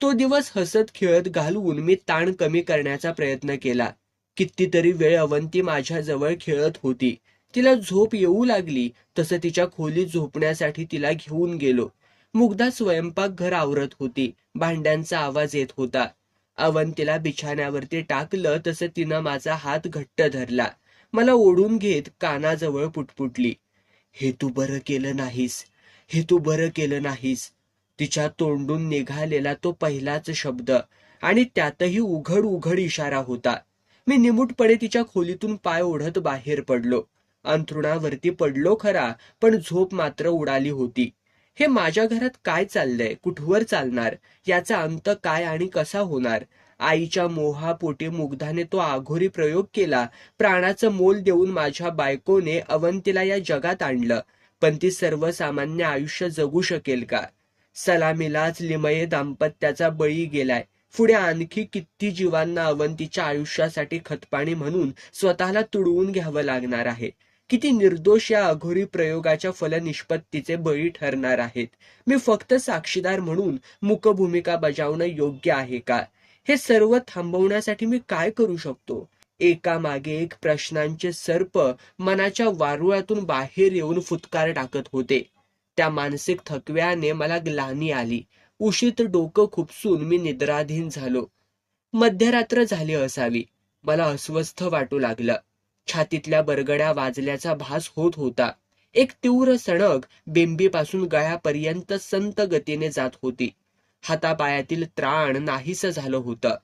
Speaker 2: तो दिवस हसत खेळत घालवून मी ताण कमी करण्याचा प्रयत्न केला. कितीतरी वेळ अवंती माझ्याजवळ खेळत होती. तिला झोप येऊ लागली तसं तिच्या खोलीत झोपण्यासाठी तिला घेऊन गेलो. मुग्धा स्वयंपाकघर आवरत होती. भांड्यांचा आवाज येत होता. अवंतीला बिछाण्यावरती टाकलं तसं तिनं माझा हात घट्ट धरला. मला ओढून घेत कानाजवळ पुटपुटली. हे तू बरं केलं नाहीस, हे तू बरं केलं नाहीस. तिच्या तोंडून निघालेला तो पहिलाच शब्द, आणि त्यातही उघड उघड इशारा होता. मी निमूटपणे तिच्या खोलीतून पाय ओढत बाहेर पडलो. अंथरुणावरती पडलो खरा, पण झोप मात्र उडाली होती. हे माझ्या घरात काय चाललंय, कुठवर चालणार, याचा अंत काय आणि कसा होणार? आईच्या मोहापोटी मुग्धाने तो आघोरी प्रयोग केला. प्राणाचं मोल देऊन माझ्या बायकोने अवंतीला या जगात आणलं. पण ती सर्वसामान्य आयुष्य जगू शकेल का? सलामीलाच लिमये दाम्पत्याचा बळी गेलाय. पुढे आणखी किती जीवांना अवंतीच्या आयुष्यासाठी खतपाणी म्हणून स्वतःला तुडवून घ्यावं लागणार आहे. किती निर्दोष या अघोरी प्रयोगाच्या फलनिष्पत्तीचे बळी ठरणार आहेत. मी फक्त साक्षीदार म्हणून मूकभूमिका बजावणं योग्य आहे का? हे सर्व थांबवण्यासाठी मी काय करू शकतो? एकामागे एक प्रश्नांचे सर्प मनाच्या वारुळातून बाहेर येऊन फुटकार टाकत होते. त्या मानसिक थकव्याने मला ग्लानी आली. उशीत डोकं खुपसून मी निद्राधीन झालो. मध्यरात्र झाली असावी. मला अस्वस्थ वाटू लागलं. छातीतल्या बरगड्या वाजल्याचा भास होत होता. एक तीव्र सणक बेंबीपासून गळ्यापर्यंत संत गतीने जात होती. हातापायातील त्राण नाहीसं झालं होतं.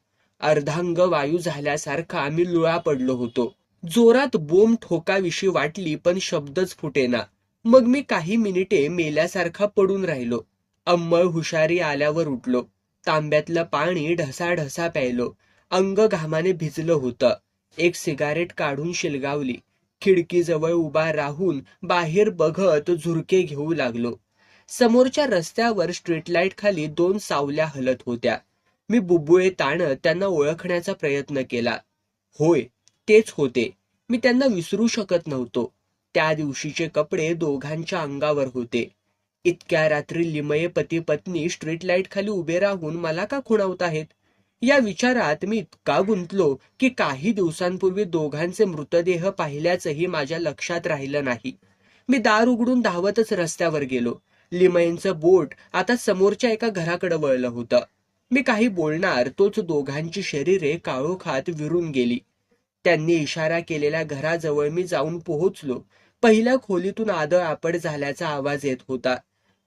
Speaker 2: अर्धांग वायू झाल्यासारखा मी लुळा पडलो होतो. जोरात बोंब ठोकाविषयी वाटली पण शब्दच फुटेना. मग मी काही मिनिटे मेल्यासारखा पडून राहिलो. अंमळ हुशारी आल्यावर उठलो. तांब्यातलं पाणी ढसाढसा प्यायलो. अंग घामाने भिजलं होतं. एक सिगारेट काढून शिलगावली. खिडकीजवळ उभा राहून बाहेर बघत झुरके घेऊ लागलो. समोरच्या रस्त्यावर स्ट्रीट लाईट खाली 2 सावल्या हलत होत्या. मी बुबुळे ताणत त्यांना ओळखण्याचा प्रयत्न केला. होय, तेच होते. मी त्यांना विसरू शकत नव्हतो. त्या दिवशीचे कपडे दोघांच्या अंगावर होते. इतक्या रात्री लिमये पती पत्नी स्ट्रीट लाईट खाली उभे राहून मला का खुणावत आहेत? या विचारात मी इतका गुंतलो की काही दिवसांपूर्वी दोघांचे मृतदेह पाहिल्याचंही माझ्या लक्षात राहिलं नाही. मी दार उघडून धावतच रस्त्यावर गेलो. लिमयेंचं बोट आता समोरच्या एका घराकडे वळलं होतं. मी काही बोलणार तोच दोघांची शरीरे काळोखात विरून गेली. त्यांनी इशारा केलेल्या घराजवळ मी जाऊन पोहोचलो. पहिल्या खोलीतून आदळ आपट झाल्याचा आवाज येत होता.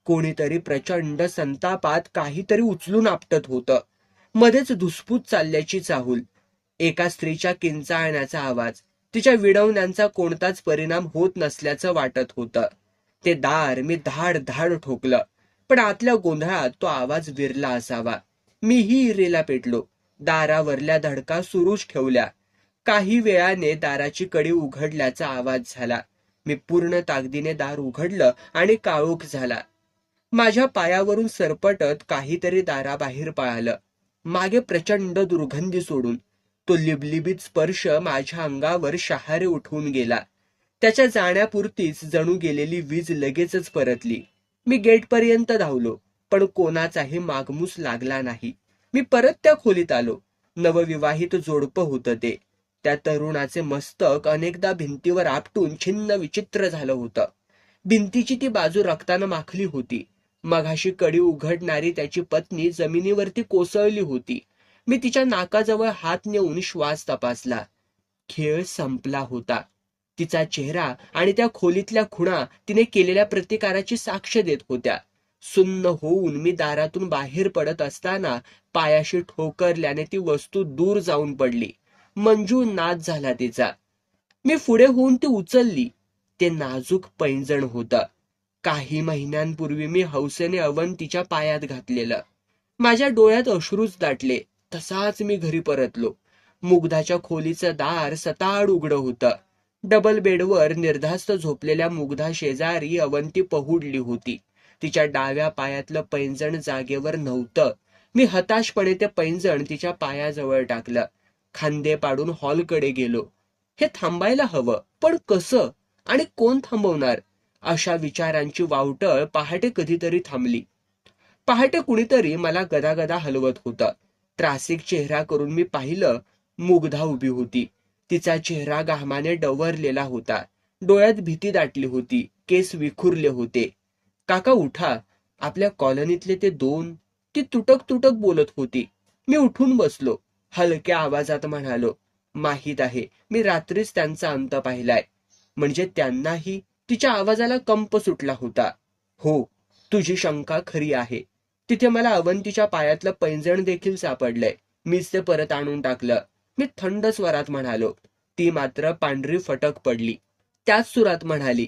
Speaker 2: कोणीतरी प्रचंड संतापात काहीतरी उचलून आपटत होतं. मध्येच धुसफूस चालल्याची चाहूल. एका स्त्रीच्या किंचाळण्याचा आवाज. तिच्या विडवण्यांचा कोणताच परिणाम होत नसल्याचं वाटत होतं. ते दार मी धाड धाड ठोकलं, पण आतल्या गोंधळात तो आवाज विरला असावा. मीही इरेला पेटलो. दारावरल्या धडका सुरूच ठेवल्या. काही वेळाने दाराची कडी उघडल्याचा आवाज झाला. मी पूर्ण ताकदीने दार उघडलं आणि काळोख झाला. माझ्या पायावरून सरपटत काहीतरी दाराबाहेर पळालं. मागे प्रचंड दुर्गंधी सोडून. तो लिबलिबीत स्पर्श माझ्या अंगावर शहारे उठवून गेला. त्याच्या जाण्यापुरतीच जणू गेलेली वीज लगेचच परतली. मी गेटपर्यंत धावलो, पण कोणाचाही मागमूस लागला नाही. मी परत त्या खोलीत आलो. नवविवाहित जोडपं होतं ते. त्या तरुणाचे मस्तक अनेकदा भिंतीवर आपटून छिन्न विचित्र झालं होतं. भिंतीची ती बाजू रक्तानं माखली होती. मघाशी कडी उघडणारी त्याची पत्नी जमिनीवरती कोसळली होती. मी तिच्या नाकाजवळ हात नेऊन श्वास तपासला. खेळ संपला होता. तिचा चेहरा आणि त्या खोलीतल्या खुणा तिने केलेल्या प्रतिकाराची साक्ष देत होत्या. सुन्न होऊन मी दारातून बाहेर पडत असताना पायाशी ठोकरल्याने ती वस्तू दूर जाऊन पडली. मंजू नाद झाला तिचा. मी पुढे होऊन ती उचलली. ते नाजूक पैंजण होतं. काही महिन्यांपूर्वी मी हौसेने अवंतीच्या पायात घातलेलं. माझ्या डोळ्यात अश्रूच दाटले. तसाच मी घरी परतलो. मुग्धाच्या खोलीचं दार सताड उघडं होतं. डबल बेडवर निर्धास्त झोपलेल्या मुग्धा शेजारी अवंती पहुडली होती. तिच्या डाव्या पायातलं पैंजण जागेवर नव्हतं. मी हताशपणे ते पैंजण तिच्या पायाजवळ टाकलं. खांदे पाडून हॉलकडे गेलो. हे थांबायला हवं, पण कसं आणि कोण थांबवणार? अशा विचारांची वावटळ पहाटे कधीतरी थांबली. पहाटे कुणीतरी मला गदागदा हलवत होतं. त्रासिक चेहरा करून मी पाहिलं. मुग्धा उभी होती. तिचा चेहरा घामाने डवरलेला होता. डोळ्यात भीती दाटली होती. केस विखुरले होते. काका उठा, आपल्या कॉलनीतले ते 2. ती तुटक तुटक बोलत होती. मी उठून बसलो. हलक्या आवाजात म्हणालो, माहीत आहे, मी रात्रीच त्यांचा अंत पाहिलाय. म्हणजे त्यांनाही? तिच्या आवाजाला कंप सुटला होता. हो, तुझी शंका खरी आहे. तिथे मला अवंतीच्या पायातलं पैंजण देखील सापडलंय. मीच ते परत आणून टाकलं. मी थंड स्वरात म्हणालो. ती मात्र पांढरी फटक पडली. त्याच सुरात म्हणाली,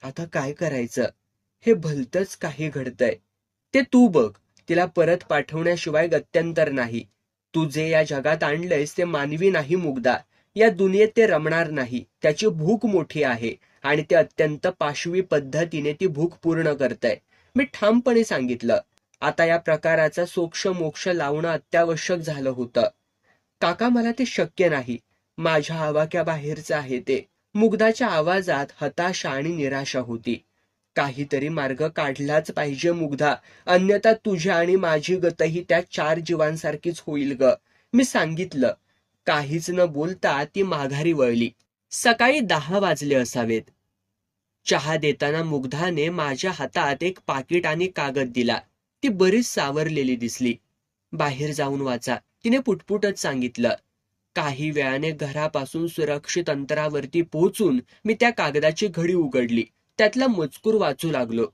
Speaker 2: आता काय करायचं? हे भलतंच काही घडतंय. ते तू बघ. तिला परत पाठवण्याशिवाय गत्यंतर नाही. तू जे या जगात आणलंयस ते मानवी नाही मुग्धा. या दुनियेत ते रमणार नाही. त्याची भूक मोठी आहे आणि ते अत्यंत पाशवी पद्धतीने ती भूक पूर्ण करतंय. मी ठामपणे सांगितलं. आता या प्रकाराचा सोक्ष मोक्ष लावणं अत्यावश्यक झालं होतं. काका, मला ते शक्य नाही. माझ्या आवाक्याबाहेरचं आहे ते. मुग्धाच्या आवाजात हताशा आणि निराशा होती. काहीतरी मार्ग काढलाच पाहिजे मुग्धा, अन्यथा तुझी आणि माझी गतही त्या 4 जीवांसारखीच होईल ग, मी सांगितलं. काहीच न बोलता ती माघारी वळली. सकाळी 10 वाजले असावेत. चहा देताना मुग्धाने माझ्या हातात एक पाकिट आणि कागद दिला. ती बरीच सावरलेली दिसली. बाहेर जाऊन वाचा, तिने पुटपुटत सांगितलं. काही वेळाने घरापासून सुरक्षित अंतरावरती पोहोचून मी त्या कागदाची घडी उघडली. त्यातला मजकूर वाचू लागलो.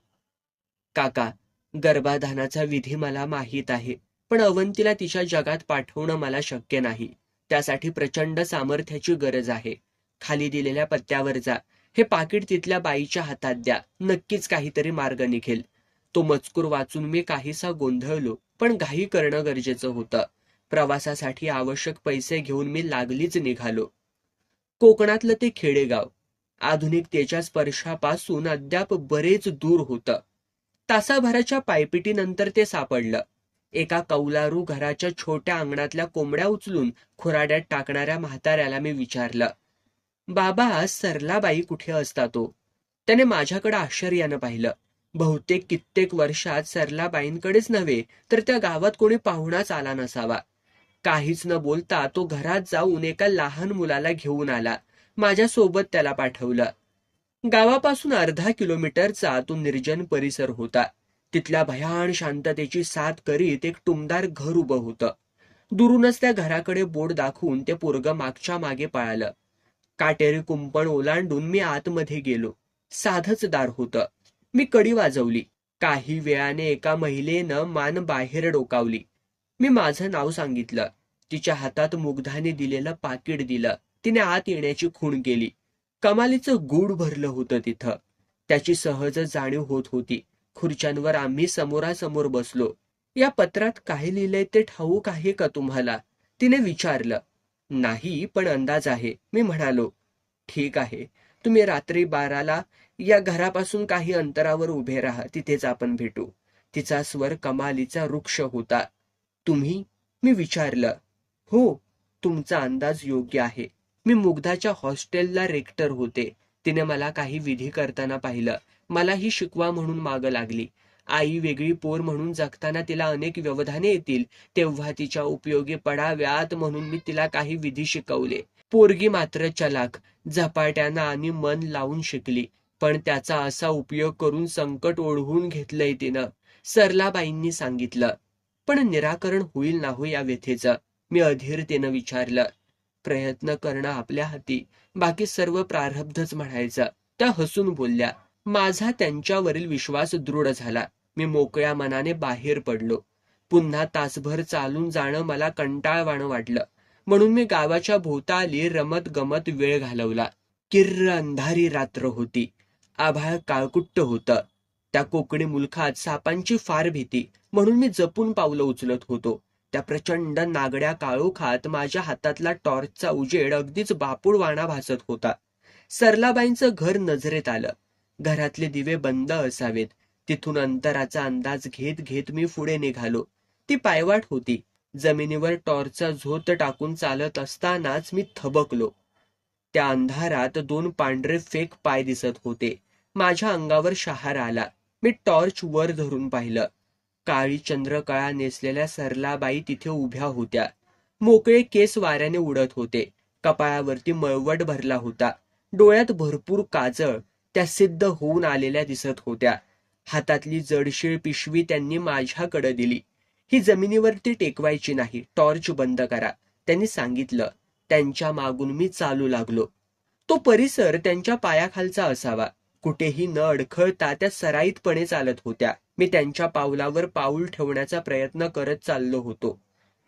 Speaker 2: काका, गर्भाधानाचा विधी मला माहीत आहे, पण अवंतीला तिच्या जगात पाठवणं मला शक्य नाही. त्यासाठी प्रचंड सामर्थ्याची गरज आहे. खाली दिलेल्या पत्त्यावर जा. हे पाकिट तिथल्या बाईच्या हातात द्या. नक्कीच काहीतरी मार्ग निघेल. तो मजकूर वाचून मी काहीसा गोंधळलो, पण घाई करणं गरजेचं होतं. प्रवासासाठी आवश्यक पैसे घेऊन मी लागलीच निघालो. कोकणातलं ते खेडेगाव आधुनिकतेच्या स्पर्शापासून अद्याप बरेच दूर होतं. तासाभराच्या पायपिटीनंतर ते सापडलं. एका कौलारू घराच्या छोट्या अंगणातल्या कोंबड्या उचलून खुराड्यात टाकणाऱ्या म्हाताऱ्याला मी विचारलं, बाबा, सरलाबाई कुठे असतात ओ? त्याने माझ्याकडे आश्चर्यानं पाहिलं. बहुतेक कित्येक वर्षात सरलाबाईंकडेच नव्हे तर त्या गावात कोणी पाहुणाच आला नसावा. काहीच न बोलता तो घरात जाऊन एका लहान मुलाला घेऊन आला. माझ्यासोबत त्याला पाठवलं. गावापासून अर्धा किलोमीटरचा तो निर्जन परिसर होता. तिथल्या भयान शांततेची साथ करीत एक टुमदार घर उभं होतं. दुरूनच त्या घराकडे बोट दाखवून ते पोरगं मागच्या मागे पळालं. काटेरी कुंपण ओलांडून मी आतमध्ये गेलो. साधंच दार होतं. मी कडी वाजवली. काही वेळाने एका महिलेनं मान बाहेर डोकावली. मी माझं नाव सांगितलं. तिच्या हातात मुग्धाने दिलेलं पाकिट दिलं. तिने आत येण्याची खूण केली. कमालीचं गूढ भरलं होतं तिथं. त्याची सहज जाणीव होत होती. खुर्च्यांवर आम्ही समोरासमोर बसलो. या पत्रात काय लिहिलंय ते ठाऊक आहे का तुम्हाला? तिने विचारलं. नाही, पण अंदाज आहे, मी म्हणालो. ठीक आहे, तुम्ही रात्री 12ला या घरापासून काही अंतरावर उभे राहा, तिथेच आपण भेटू. तिचा स्वर कमालीचा वृक्ष होता. तुम्ही? मी विचारलं. हो, तुमचा अंदाज योग्य आहे. मी मुग्धाच्या हॉस्टेलला रेक्टर होते. तिने मला काही विधी करताना पाहिलं. मलाही शिकवा म्हणून मागं लागली. आई वेगळी पोर म्हणून जगताना तिला अनेक व्यवधाने येतील, तेव्हा तिच्या उपयोगी पडाव्यात म्हणून मी तिला काही विधी शिकवले. पोरगी मात्र चलाक, झपाट्यानं आणि मन लावून शिकली, पण त्याचा असा उपयोग करून संकट ओढवून घेतलंय तिनं, सरलाबाईंनी सांगितलं. पण निराकरण होईल ना हो या व्यथेचं? मी अधीरतेनं विचारलं. प्रयत्न करणं आपल्या हाती, बाकी सर्व प्रारब्धच म्हणायचं. त्या हसून बोलल्या. माझा त्यांच्यावरील विश्वास दृढ झाला. मी मोकळ्या मनाने बाहेर पडलो. पुन्हा तासभर चालून जाणं मला कंटाळवाणं वाटलं, म्हणून मी गावाच्या भोवताली रमत गमत वेळ घालवला. किर्र अंधारी रात्र होती. आभाळ काळकुट्ट होतं. त्या कोकणी मुलखात सापांची फार भीती, म्हणून मी जपून पावलं उचलत होतो. त्या प्रचंड नागड्या काळोखात माझ्या हातातला टॉर्चचा उजेड अगदीच बापूळवाणा भासत होता. सरलाबाईंचं घर नजरेत आलं. घरातले दिवे बंद असावेत. तिथून अंतराचा अंदाज घेत घेत मी पुढे निघालो. ती पायवाट होती. जमिनीवर टॉर्चचा झोत टाकून चालत असतानाच मी थबकलो. त्या अंधारात 2 पांढरे फेक पाय दिसत होते. माझ्या अंगावर शहार आला. मी टॉर्च वर धरून पाहिलं. काळी चंद्रकळा नेसलेल्या सरलाबाई तिथे उभ्या होत्या. मोकळे केस वाऱ्याने उडत होते. कपाळावरती मळवट भरला होता. डोळ्यात भरपूर काजळ त्या सिद्ध होऊन आलेल्या दिसत होत्या. हातातली जडशीळ पिशवी त्यांनी माझ्याकडे दिली. ही जमिनीवरती टेकवायची नाही, टॉर्च बंद करा, त्यांनी सांगितलं. त्यांच्या मागून मी चालू लागलो. तो परिसर त्यांच्या पायाखालचा असावा. कुठेही न अडखळता त्या सराईतपणे चालत होत्या. मी त्यांच्या पावलावर पाऊल ठेवण्याचा प्रयत्न करत चाललो होतो.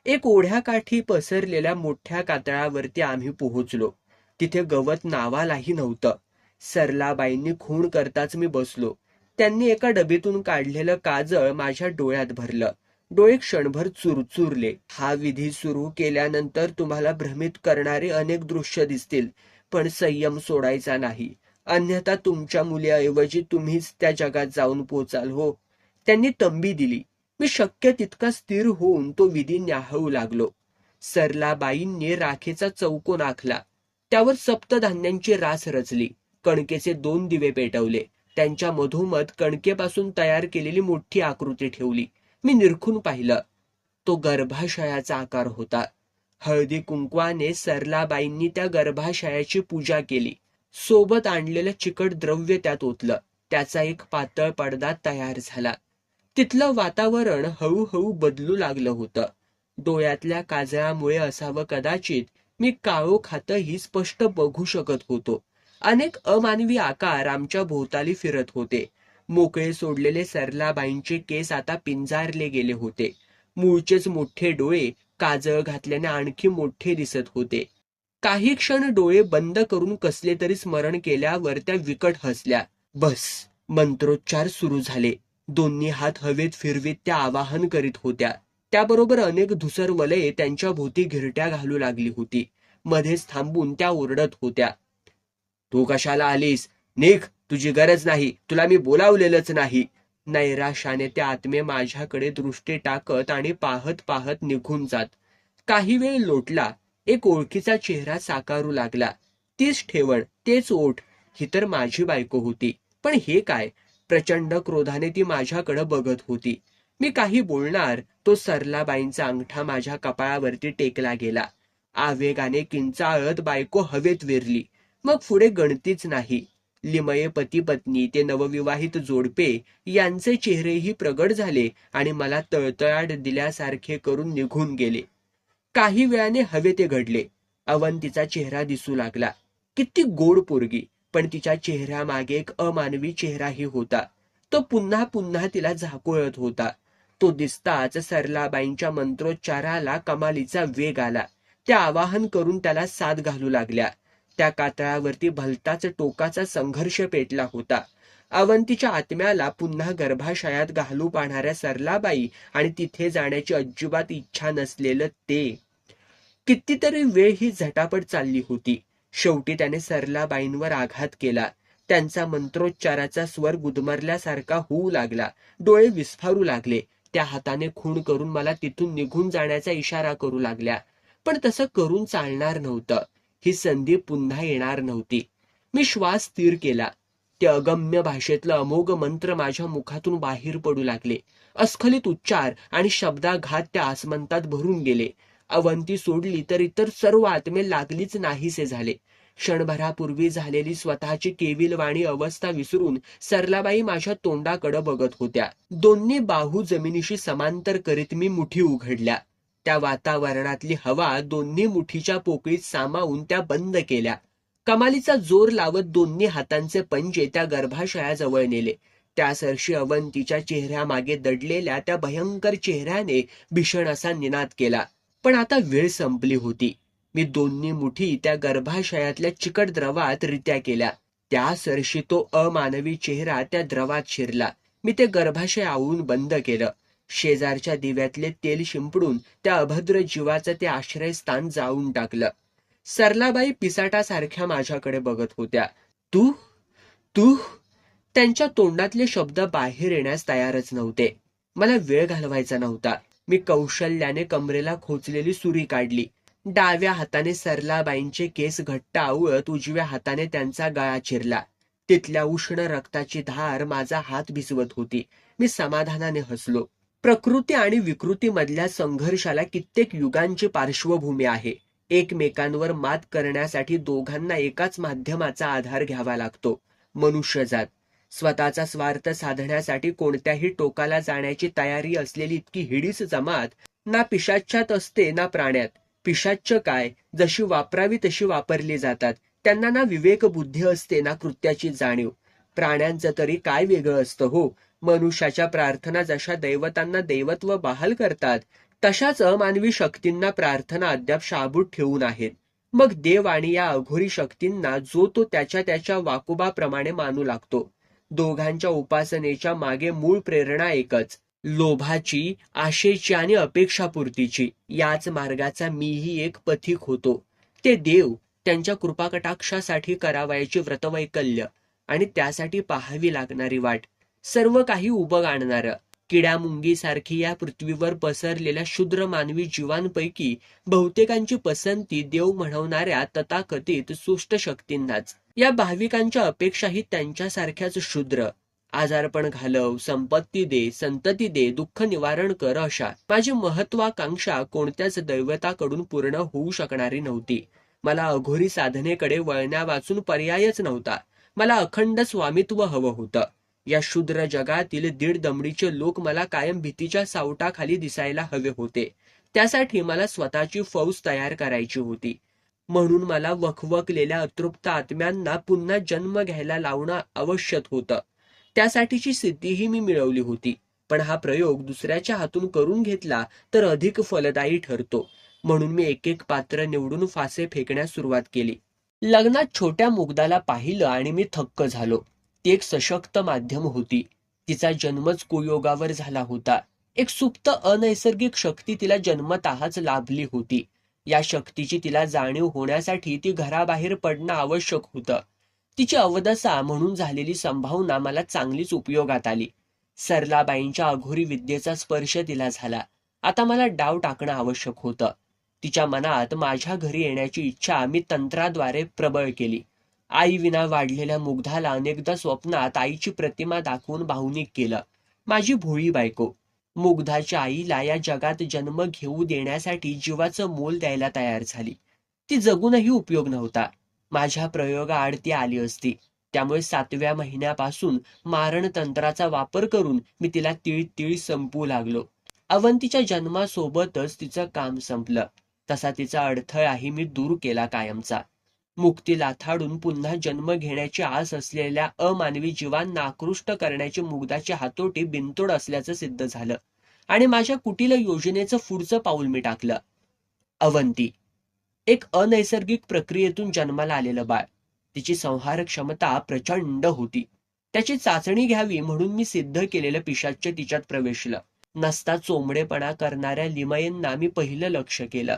Speaker 2: एक ओढ्याकाठी पसरलेल्या मोठ्या कातळावरती आम्ही पोहोचलो. तिथे गवत नावालाही नव्हतं. सरलाबाईंनी खूण करताच मी बसलो. त्यांनी एका डबीतून काढलेलं काजळ माझ्या डोळ्यात भरलं. डोळे क्षणभर चुरचुरले. हा विधी सुरू केल्यानंतर तुम्हाला भ्रमित करणारे अनेक दृश्य दिसतील, पण संयम सोडायचा नाही, अन्यथा तुमच्या मुलीऐवजी तुम्हीच त्या जगात जाऊन पोचाल हो. त्यांनी तंबी दिली. मी शक्य तितका स्थिर होऊन तो विधी न्याहाळू लागलो. सरलाबाईंनी राखेचा चौकोन आखला. त्यावर सप्तधान्यांची रास रचली. कणकेचे 2 दिवे पेटवले. त्यांच्या मधोमध कणकेपासून तयार केलेली मोठी आकृती ठेवली. मी निरखून पाहिलं. तो गर्भाशयाचा आकार होता. हळदी कुंकवाने सरलाबाईंनी त्या गर्भाशयाची पूजा केली. सोबत आणलेलं चिकट द्रव्य त्यात ओतलं. त्याचा एक पातळ पडदा तयार झाला. तिथलं वातावरण हळूहळू बदलू लागलं होतं. डोळ्यातल्या काजळामुळे असावं कदाचित, मी काळोखातही स्पष्ट बघू शकत होतो. अनेक अमानवी आकार आमच्या भोवताली फिरत होते. मोकळे सोडलेले सरलाबाईंचे केस आता पिंजारले गेले होते. मूळचेच मोठे डोळे काजळ घातल्याने आणखी मोठे दिसत होते. काही क्षण डोळे बंद करून कसले तरी स्मरण केल्यावर त्या विकट हसल्या. बस, मंत्रोच्चार सुरू झाले. दोन्ही हात हवेत फिरवीत त्या आवाहन करीत होत्या. त्याबरोबर अनेक धुसर वलये त्यांच्या भोवती घिरट्या घालू लागली होती. मध्येच थांबून त्या ओरडत होत्या. तू कशाला आलीस? निघ, तुझी गरज नाही. तुला मी बोलावलेलंच नाही. नैराश्याने त्या आत्मे माझ्याकडे दृष्टी टाकत आणि पाहत पाहत निघून जात. काही वेळ लोटला. एक ओळखीचा चेहरा साकारू लागला. तीच ठेवण, तेच ओठ. ही तर माझी बायको होती. पण हे काय? प्रचंड क्रोधाने ती माझ्याकडे बघत होती. मी काही बोलणार, तो सरलाबाईंचा अंगठा माझ्या कपाळावरती टेकला गेला. आवेगाने किंचाळत बायको हवेत विरली. मग पुढे गणतीच नाही. लिमये पती पत्नी, ते नवविवाहित जोडपे यांचे चेहरेही प्रगट झाले आणि मला तळतळाट दिल्यासारखे करून निघून गेले. काही वेळाने हवे ते घडले. अवंतीचा चेहरा दिसू लागला. किती गोड पोरगी, पण तिच्या चेहऱ्यामागे एक अमानवी चेहराही होता. तो पुन्हा पुन्हा तिला झाकोळत होता. तो दिसताच सरलाबाईंच्या मंत्रोच्चाराला कमालीचा वेग आला. त्या आवाहन करून त्याला साद घालू लागल्या. त्या कातळावरती भलताच टोकाचा संघर्ष पेटला होता. अवंतीच्या आत्म्याला पुन्हा गर्भाशयात घालू पाहणाऱ्या सरलाबाई आणि तिथे जाण्याची अजिबात इच्छा नसलेलं ते. कितीतरी वेळ ही झटापट चालली होती. शेवटी त्याने सरलाबाईंवर आघात केला. त्यांचा मंत्रोच्चाराचा स्वर गुदमरल्यासारखा होऊ लागला. डोळे विस्फारू लागले. त्या हाताने खूण करून मला तिथून निघून जाण्याचा इशारा करू लागल्या. पण तसं करून चालणार नव्हतं. ही संधी पुन्हा येणार नव्हती. मी श्वास स्थिर केला. ते अगम्य भाषेतलं अमोघ मंत्र माझ्या मुखातून बाहेर पडू लागले. अस्खलित उच्चार आणि शब्दाघात त्या आसमंतात भरून गेले. अवंती सोडली तर इतर सर्व आत्मे लागलीच नाहीसे झाले. क्षणभरापूर्वी झालेली स्वतःची केविलवाणी अवस्था विसरून सरलाबाई माझ्या तोंडाकडे बघत होत्या. दोन्ही बाहू जमिनीशी समांतर करीत मी मुठी उघडल्या. त्या वातावरणातली हवा दोन्ही मुठीच्या पोकळीत सामावून त्या बंद केल्या. कमालीचा जोर लावत दोन्ही हातांचे पंजे त्या गर्भाशयाजवळ नेले. त्यासरशी अवंतीच्या चेहऱ्यामागे दडलेल्या त्या भयंकर चेहऱ्याने भीषण असा निनाद केला. पण आता वेळ संपली होती. मी दोन्ही मुठी त्या गर्भाशयातल्या चिकट द्रवात रित्या केल्या. त्यासरशी तो अमानवी चेहरा त्या द्रवात शिरला. मी ते गर्भाशय आवळून बंद केलं. शेजारच्या दिव्यातले तेल शिंपडून त्या अभद्र जीवाचं ते आश्रयस्थान जाळून टाकलं. सरलाबाई पिसाटासारख्या माझ्याकडे बघत होत्या. तू तू त्यांच्या तोंडातले शब्द बाहेर येण्यास तयारच नव्हते. मला वेळ घालवायचा नव्हता. मी कौशल्याने कमरेला खोचलेली सुरी काढली. डाव्या हाताने सरलाबाईंचे केस घट्ट आवळत उजव्या हाताने त्यांचा गळा चिरला. तिथल्या उष्ण रक्ताची धार माझा हात भिजवत होती. मी समाधानाने हसलो. प्रकृती आणि विकृतीमधल्या संघर्षाला कित्येक युगांची पार्श्वभूमी आहे. एकमेकांवर मात करण्यासाठी दोघांना एकाच माध्यमाचा आधार घ्यावा लागतो, मनुष्यजात. स्वतःचा स्वार्थ साधण्यासाठी कोणत्याही टोकाला जाण्याची तयारी असलेली इतकी हिडीस जमात ना पिशाच्यात असते ना प्राण्यात. पिशाच्च काय, जशी वापरावी तशी वापरली जातात. त्यांना ना विवेक बुद्धी असते ना कृत्याची जाणीव. प्राण्यांचं तरी काय वेगळं असतं हो. मनुष्याच्या प्रार्थना जशा दैवतांना दैवत्व बहाल करतात, तशाच अमानवी शक्तींना प्रार्थना अद्याप शाबूत ठेवून आहेत. मग देव आणि या अघोरी शक्तींना जो तो त्याच्या त्याच्या वाकुबाप्रमाणे मानू लागतो. दोघांच्या उपासनेच्या मागे मूळ प्रेरणा एकच, लोभाची, आशेची आणि अपेक्षापूर्तीची. याच मार्गाचा मीही एक पथिक होतो. ते देव, त्यांच्या कृपाकटाक्षासाठी करावयाची व्रतवैकल्य आणि त्यासाठी पाहावी लागणारी वाट, सर्व काही उबग आणणारं. किड्यामुंगीसारखी या पृथ्वीवर पसरलेल्या क्षुद्र मानवी जीवांपैकी बहुतेकांची पसंती देव म्हणवणाऱ्या तथाकथित सुष्ट शक्तींनाच. या भाविकांच्या अपेक्षाही त्यांच्यासारख्याच क्षुद्र. आजारपण घालव, संपत्ती दे, संतती दे, दुःख निवारण कर अशा. माझी महत्वाकांक्षा कोणत्याच दैवताकडून पूर्ण होऊ शकणारी नव्हती. मला अघोरी साधनेकडे वळण्यावाचून पर्यायच नव्हता. मला अखंड स्वामित्व हवं होतं. या शूद्र जगातील दीड दमडीचे लोक मला कायम भीतीच्या सावटाखाली दिसायला हवे होते. त्यासाठी मला स्वतःची फौज तयार करायची होती. म्हणून मला वखवकलेल्या अतृप्त आत्म्यांना पुन्हा जन्म घ्यायला लावणं आवश्यक होतं. त्यासाठीची सिद्धीही मी मिळवली होती. पण हा प्रयोग दुसऱ्याच्या हातून करून घेतला तर अधिक फलदायी ठरतो. म्हणून मी एक एक पात्र निवडून फासे फेकण्यास सुरुवात केली. लग्नात छोट्या मुग्धाला पाहिलं आणि मी थक्क झालो. ती एक सशक्त माध्यम होती. तिचा जन्मच कुयोगावर झाला होता. एक सुप्त अनैसर्गिक शक्ती तिला जन्मतःच लाभली होती. या शक्तीची तिला जाणीव होण्यासाठी ती घराबाहेर पडणं आवश्यक होतं. तिची अवदसा म्हणून झालेली संभावना मला चांगलीच उपयोगात आली. सरलाबाईंच्या अघोरी विद्येचा स्पर्श तिला झाला. आता मला डाव टाकणं आवश्यक होतं. तिच्या मनात माझ्या घरी येण्याची इच्छा मी तंत्राद्वारे प्रबळ केली. आई विना वाढलेल्या मुग्धाला अनेकदा स्वप्नात आईची प्रतिमा दाखवून भावनिक केलं. माझी भोळी बायको मुग्धाच्या आईला या जगात जन्म घेऊ देण्यासाठी जीवाचं मोल द्यायला तयार झाली. ती जगूनही उपयोग नव्हता. माझ्या प्रयोगाआड ती आली असती. त्यामुळे 7व्या महिन्यापासून मारण तंत्राचा वापर करून मी तिला तिळ संपवू लागलो. अवंतीच्या जन्मासोबतच तिचं काम संपलं. तसा तिचा अडथळाही मी दूर केला कायमचा. मुक्ती लाथाडून पुन्हा जन्म घेण्याची आस असलेल्या अमानवी जीवांना आकृष्ट करण्याची मुग्धाची हातोटी बिनतोड असल्याचं सिद्ध झालं आणि माझ्या कुटील योजनेचं पुढचं पाऊल मी टाकलं. अवंती एक अनैसर्गिक प्रक्रियेतून जन्माला आलेलं बाळ. तिची संहार क्षमता प्रचंड होती. त्याची चाचणी घ्यावी म्हणून मी सिद्ध केलेलं पिशाच्य तिच्यात प्रवेशलं. नसता चोंबडेपणा करणाऱ्या लिमयेंना मी पहिलं लक्ष केलं.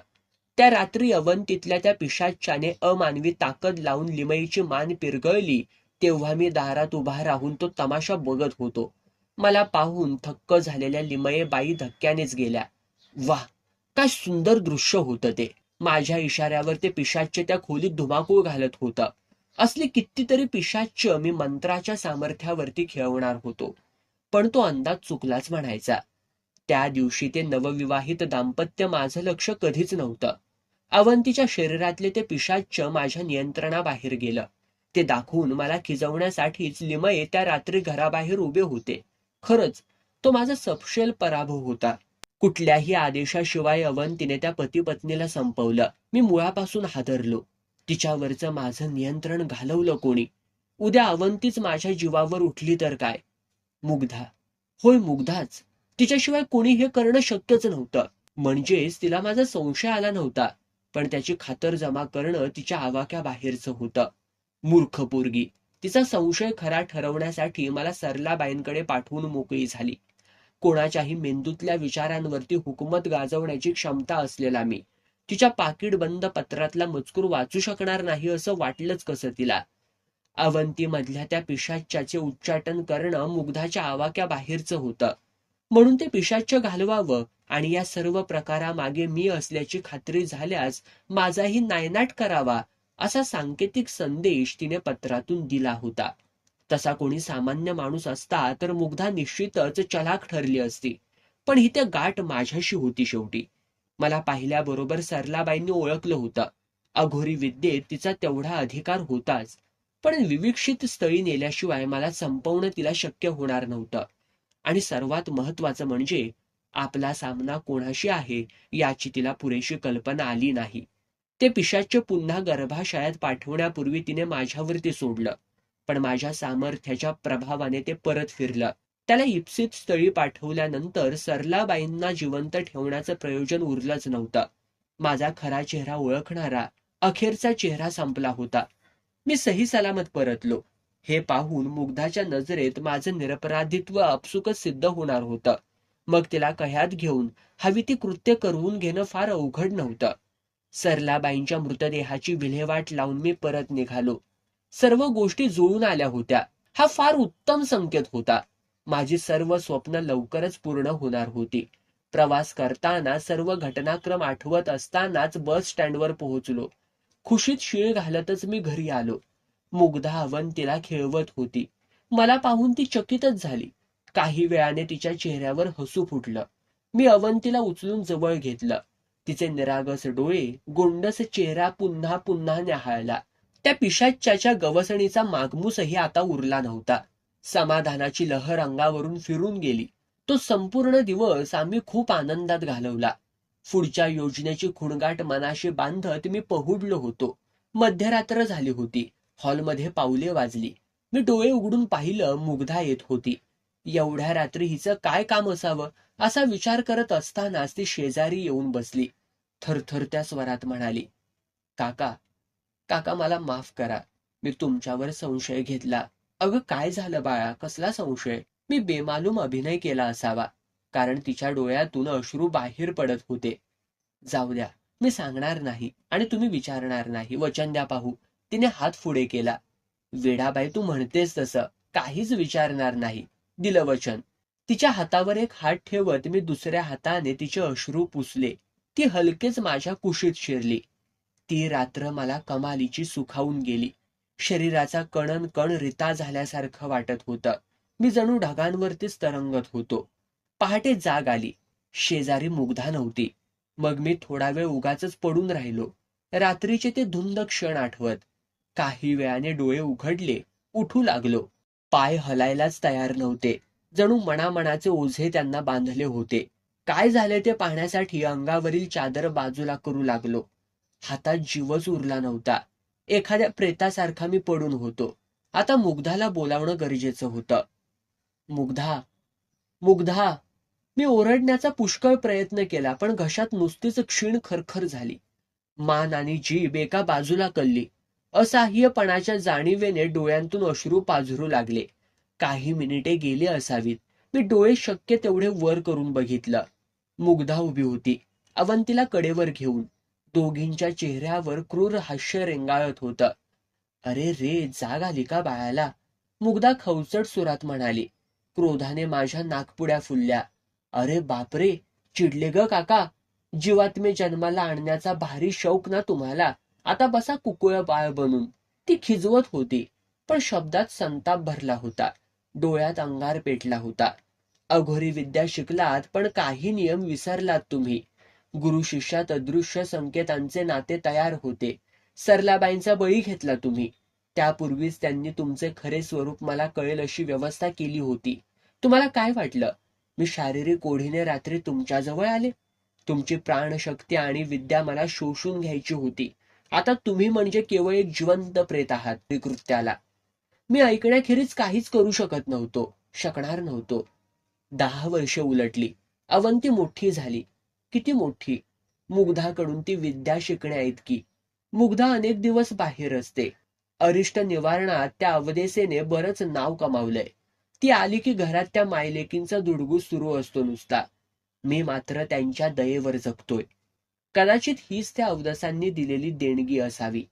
Speaker 2: त्या रात्री अवंतीतल्या त्या पिशाच्याने अमानवी ताकद लावून लिमयीची मान पिरगळली तेव्हा मी दारात उभा राहून तो तमाशा बघत होतो. मला पाहून थक्क झालेल्या लिमयेबाई धक्क्यानेच गेल्या. वाह, काय सुंदर दृश्य होतं ते. माझ्या इशाऱ्यावर ते पिशाच्य त्या खोलीत धुमाकूळ घालत होतं. असली कितीतरी पिशाच्य मी मंत्राच्या सामर्थ्यावरती खेळवणार होतो. पण तो अंदाज चुकलाच म्हणायचा. त्या दिवशी ते नवविवाहित दाम्पत्य माझं लक्ष कधीच नव्हतं. अवंतीच्या शरीरातले ते पिशाच्य माझ्या नियंत्रणाबाहेर गेलं. ते दाखवून मला खिजवण्यासाठीच लिमये त्या रात्री घराबाहेर उभे होते. खरंच तो माझा सपशेल पराभव होता. कुठल्याही आदेशाशिवाय अवंतीने त्या पतीपत्नीला संपवलं. मी मुळापासून हादरलो. तिच्यावरचं माझं नियंत्रण घालवलं कोणी? उद्या अवंतीच माझ्या जीवावर उठली तर काय? मुग्धा, होय मुग्धाच. तिच्याशिवाय कोणी हे करणं शक्यच नव्हतं. म्हणजेच तिला माझा संशय आला नव्हता, पण त्याची खातरजमा करणं तिच्या आवाक्याबाहेरचं होतं. मूर्ख पोरगी. तिचा संशय खरा ठरवण्यासाठी मला सरलाबाईंकडे पाठवून मोकळी झाली. कोणाच्याही मेंदूतल्या विचारांवरती हुकूमत गाजवण्याची क्षमता असलेला मी तिच्या पाकीटबंद पत्रातला मजकूर वाचू शकणार नाही असं वाटलंच कसं तिला? अवंती मधल्या त्या पिशाच्याचे उच्चाटन करणं मुग्धाच्या आवाक्याबाहेरचं होतं. म्हणून ते पिशाच्य घालवावं आणि या सर्व प्रकारामागे मी असल्याची खात्री झाल्यास माझाही नायनाट करावा असा सांकेतिक संदेश तिने पत्रातून दिला होता. तसा कोणी सामान्य माणूस असता तर मुग्धा निश्चितच चलाख ठरली असती. पण ही त्या गाठ माझ्याशी होती शेवटी. मला पाहिल्याबरोबर सरलाबाईंनी ओळखलं होतं. अघोरी विद्येत तिचा तेवढा अधिकार होताच, पण विविक्षित स्थळी नेल्याशिवाय मला संपवणं तिला शक्य होणार नव्हतं. आणि सर्वात महत्वाचं म्हणजे आपला सामना कोणाशी आहे याची तिला पुरेशी कल्पना आली नाही. ते पिशाच्य पुन्हा गर्भाशयात पाठवण्यापूर्वी तिने माझ्यावरती सोडलं, पण माझ्या सामर्थ्याच्या प्रभावाने ते परत फिरलं. त्याला इप्सित स्थळी पाठवल्यानंतर सरलाबाईंना जिवंत ठेवण्याचं प्रयोजन उरलंच नव्हतं. माझा खरा चेहरा ओळखणारा अखेरचा चेहरा संपला होता. मी सही सलामत परतलो. हे पाहून मुग्धाच्या नजरेत माझं निरपराधित्व आपसुकच सिद्ध होणार होतं. मग तिला कह्यात घेऊन हवी ती कृत्य करवून घेणं फार अवघड नव्हतं. सरलाबाईंच्या मृतदेहाची विल्हेवाट लावून मी परत निघालो. सर्व गोष्टी जुळून आल्या होत्या. हा फार उत्तम संकेत होता. माझी सर्व स्वप्न लवकरच पूर्ण होणार होती. प्रवास करताना सर्व घटनाक्रम आठवत असतानाच बस स्टँडवर पोहोचलो. खुशीत शीळ घालतच मी घरी आलो. मुग्धा अवंतीला खेळवत होती. मला पाहून ती चकितच झाली. काही वेळाने तिच्या चेहऱ्यावर हसू फुटलं. मी अवंतीला उचलून जवळ घेतलं. तिचे निरागस डोळे, गोंडस चेहरा पुन्हा पुन्हा न्याहाळला. त्या पिशाच्च्याच्या गवसणीचा मागमूसही आता उरला नव्हता. समाधानाची लहर अंगावरून फिरून गेली. तो संपूर्ण दिवस आम्ही खूप आनंदात घालवला. पुढच्या योजनेची खुणगाठ मनाशी बांधत मी पहुडलो होतो. मध्यरात्र झाली होती. हॉलमध्ये पाऊले वाजली. मी डोळे उघडून पाहिलं, मुग्धा येत होती. एवढ्या रात्री हिचं काय काम असावं असा विचार करत असतानाच ती शेजारी येऊन बसली. थरथरत्या स्वरात म्हणाली, काका, काका मला माफ करा. मी तुमच्यावर संशय घेतला. अगं काय झालं बाळा, कसला संशय? मी बेमालूम अभिनय केला असावा. कारण तिच्या डोळ्यातून अश्रू बाहेर पडत होते. जाऊ द्या, मी सांगणार नाही आणि तुम्ही विचारणार नाही. वचन द्या पाहू. तिने हात पुढे केला. वेडाबाई, तू म्हणतेस तसं. काहीच विचारणार नाही. दिलं वचन. तिच्या हातावर एक हात ठेवत मी दुसऱ्या हाताने तिचे अश्रू पुसले. ती हलकेच माझ्या कुशीत शिरली. ती रात्र मला कमालीची सुखावून गेली. शरीराचा कणन कण रिता झाल्यासारखं वाटत होतं. मी जणू ढगांवरतीच तरंगत होतो. पहाटे जाग आली. शेजारी मुग्धा नव्हती. मग मी थोडा वेळ उगाचच पडून राहिलो. रात्रीचे ते धुंद क्षण आठवत. काही वेळाने डोळे उघडले. उठू लागलो. पाय हलायलाच तयार नव्हते. जणू मनामनाचे ओझे त्यांना बांधले होते. काय झाले ते पाहण्यासाठी अंगावरील चादर बाजूला करू लागलो. हातात जीवच उरला नव्हता. एखाद्या प्रेतासारखा मी पडून होतो. आता मुग्धाला बोलावणं गरजेचं होतं. मुग्धा, मुग्धा. मी ओरडण्याचा पुष्कळ प्रयत्न केला, पण घशात नुसतीच क्षीण खरखर झाली. मान आणि जीभ एका बाजूला कलली. असहाय्यपणाच्या जाणीवेने डोळ्यांतून अश्रू पाझरू लागले. काही मिनिटे गेली असावीत. मी डोळे शक्य तेवढे वर करून बघितलं. मुग्धा उभी होती, अवंतीला कडेवर घेऊन. दोघींच्या चेहऱ्यावर क्रूर हास्य रेंगाळत होतं. अरे रे, जाग आली का बाळाला? मुग्धा खवचट सुरात म्हणाली. क्रोधाने माझ्या नाकपुड्या फुलल्या. अरे बापरे, चिडले ग काका. जीवात्मे जन्माला आणण्याचा भारी शौक ना तुम्हाला. आता बसा कुकुळ बाळ बनून. ती खिजवत होती, पण शब्दात संताप भरला होता. डोळ्यात अंगार पेटला होता. अघोरी विद्या शिकलात, पण काही नियम विसरलात तुम्ही. गुरु शिष्यात अदृश्य संकेतांचे नाते तयार होते. सरलाबाईंचा बळी घेतला तुम्ही. त्यापूर्वीच त्यांनी तुमचे खरे स्वरूप मला कळेल अशी व्यवस्था केली होती. तुम्हाला काय वाटलं, मी शारीरिक ओढीने रात्री तुमच्याजवळ आले? तुमची प्राणशक्ती आणि विद्या मला शोषून घ्यायची होती. आता तुम्ही म्हणजे केवळ एक जिवंत प्रेत आहात कृत्याला. मी ऐकण्याखेरीज काहीच करू शकणार नव्हतो. 10 वर्षे उलटली. अवंती मोठी झाली. किती मोठी? मुग्धाकडून ती विद्या शिकण्या इतकी. मुग्धा अनेक दिवस बाहेर असते. अरिष्ट निवारणात त्या अवदेसेने बरंच नाव कमावलंय. ती आली की घरात त्या मायलेकींचा दुडगूस सुरू असतो नुसता. मी मात्र त्यांच्या दयेवर जगतोय. कदाचित हीच त्या अवदसांनी दिलेली देणगी असावी.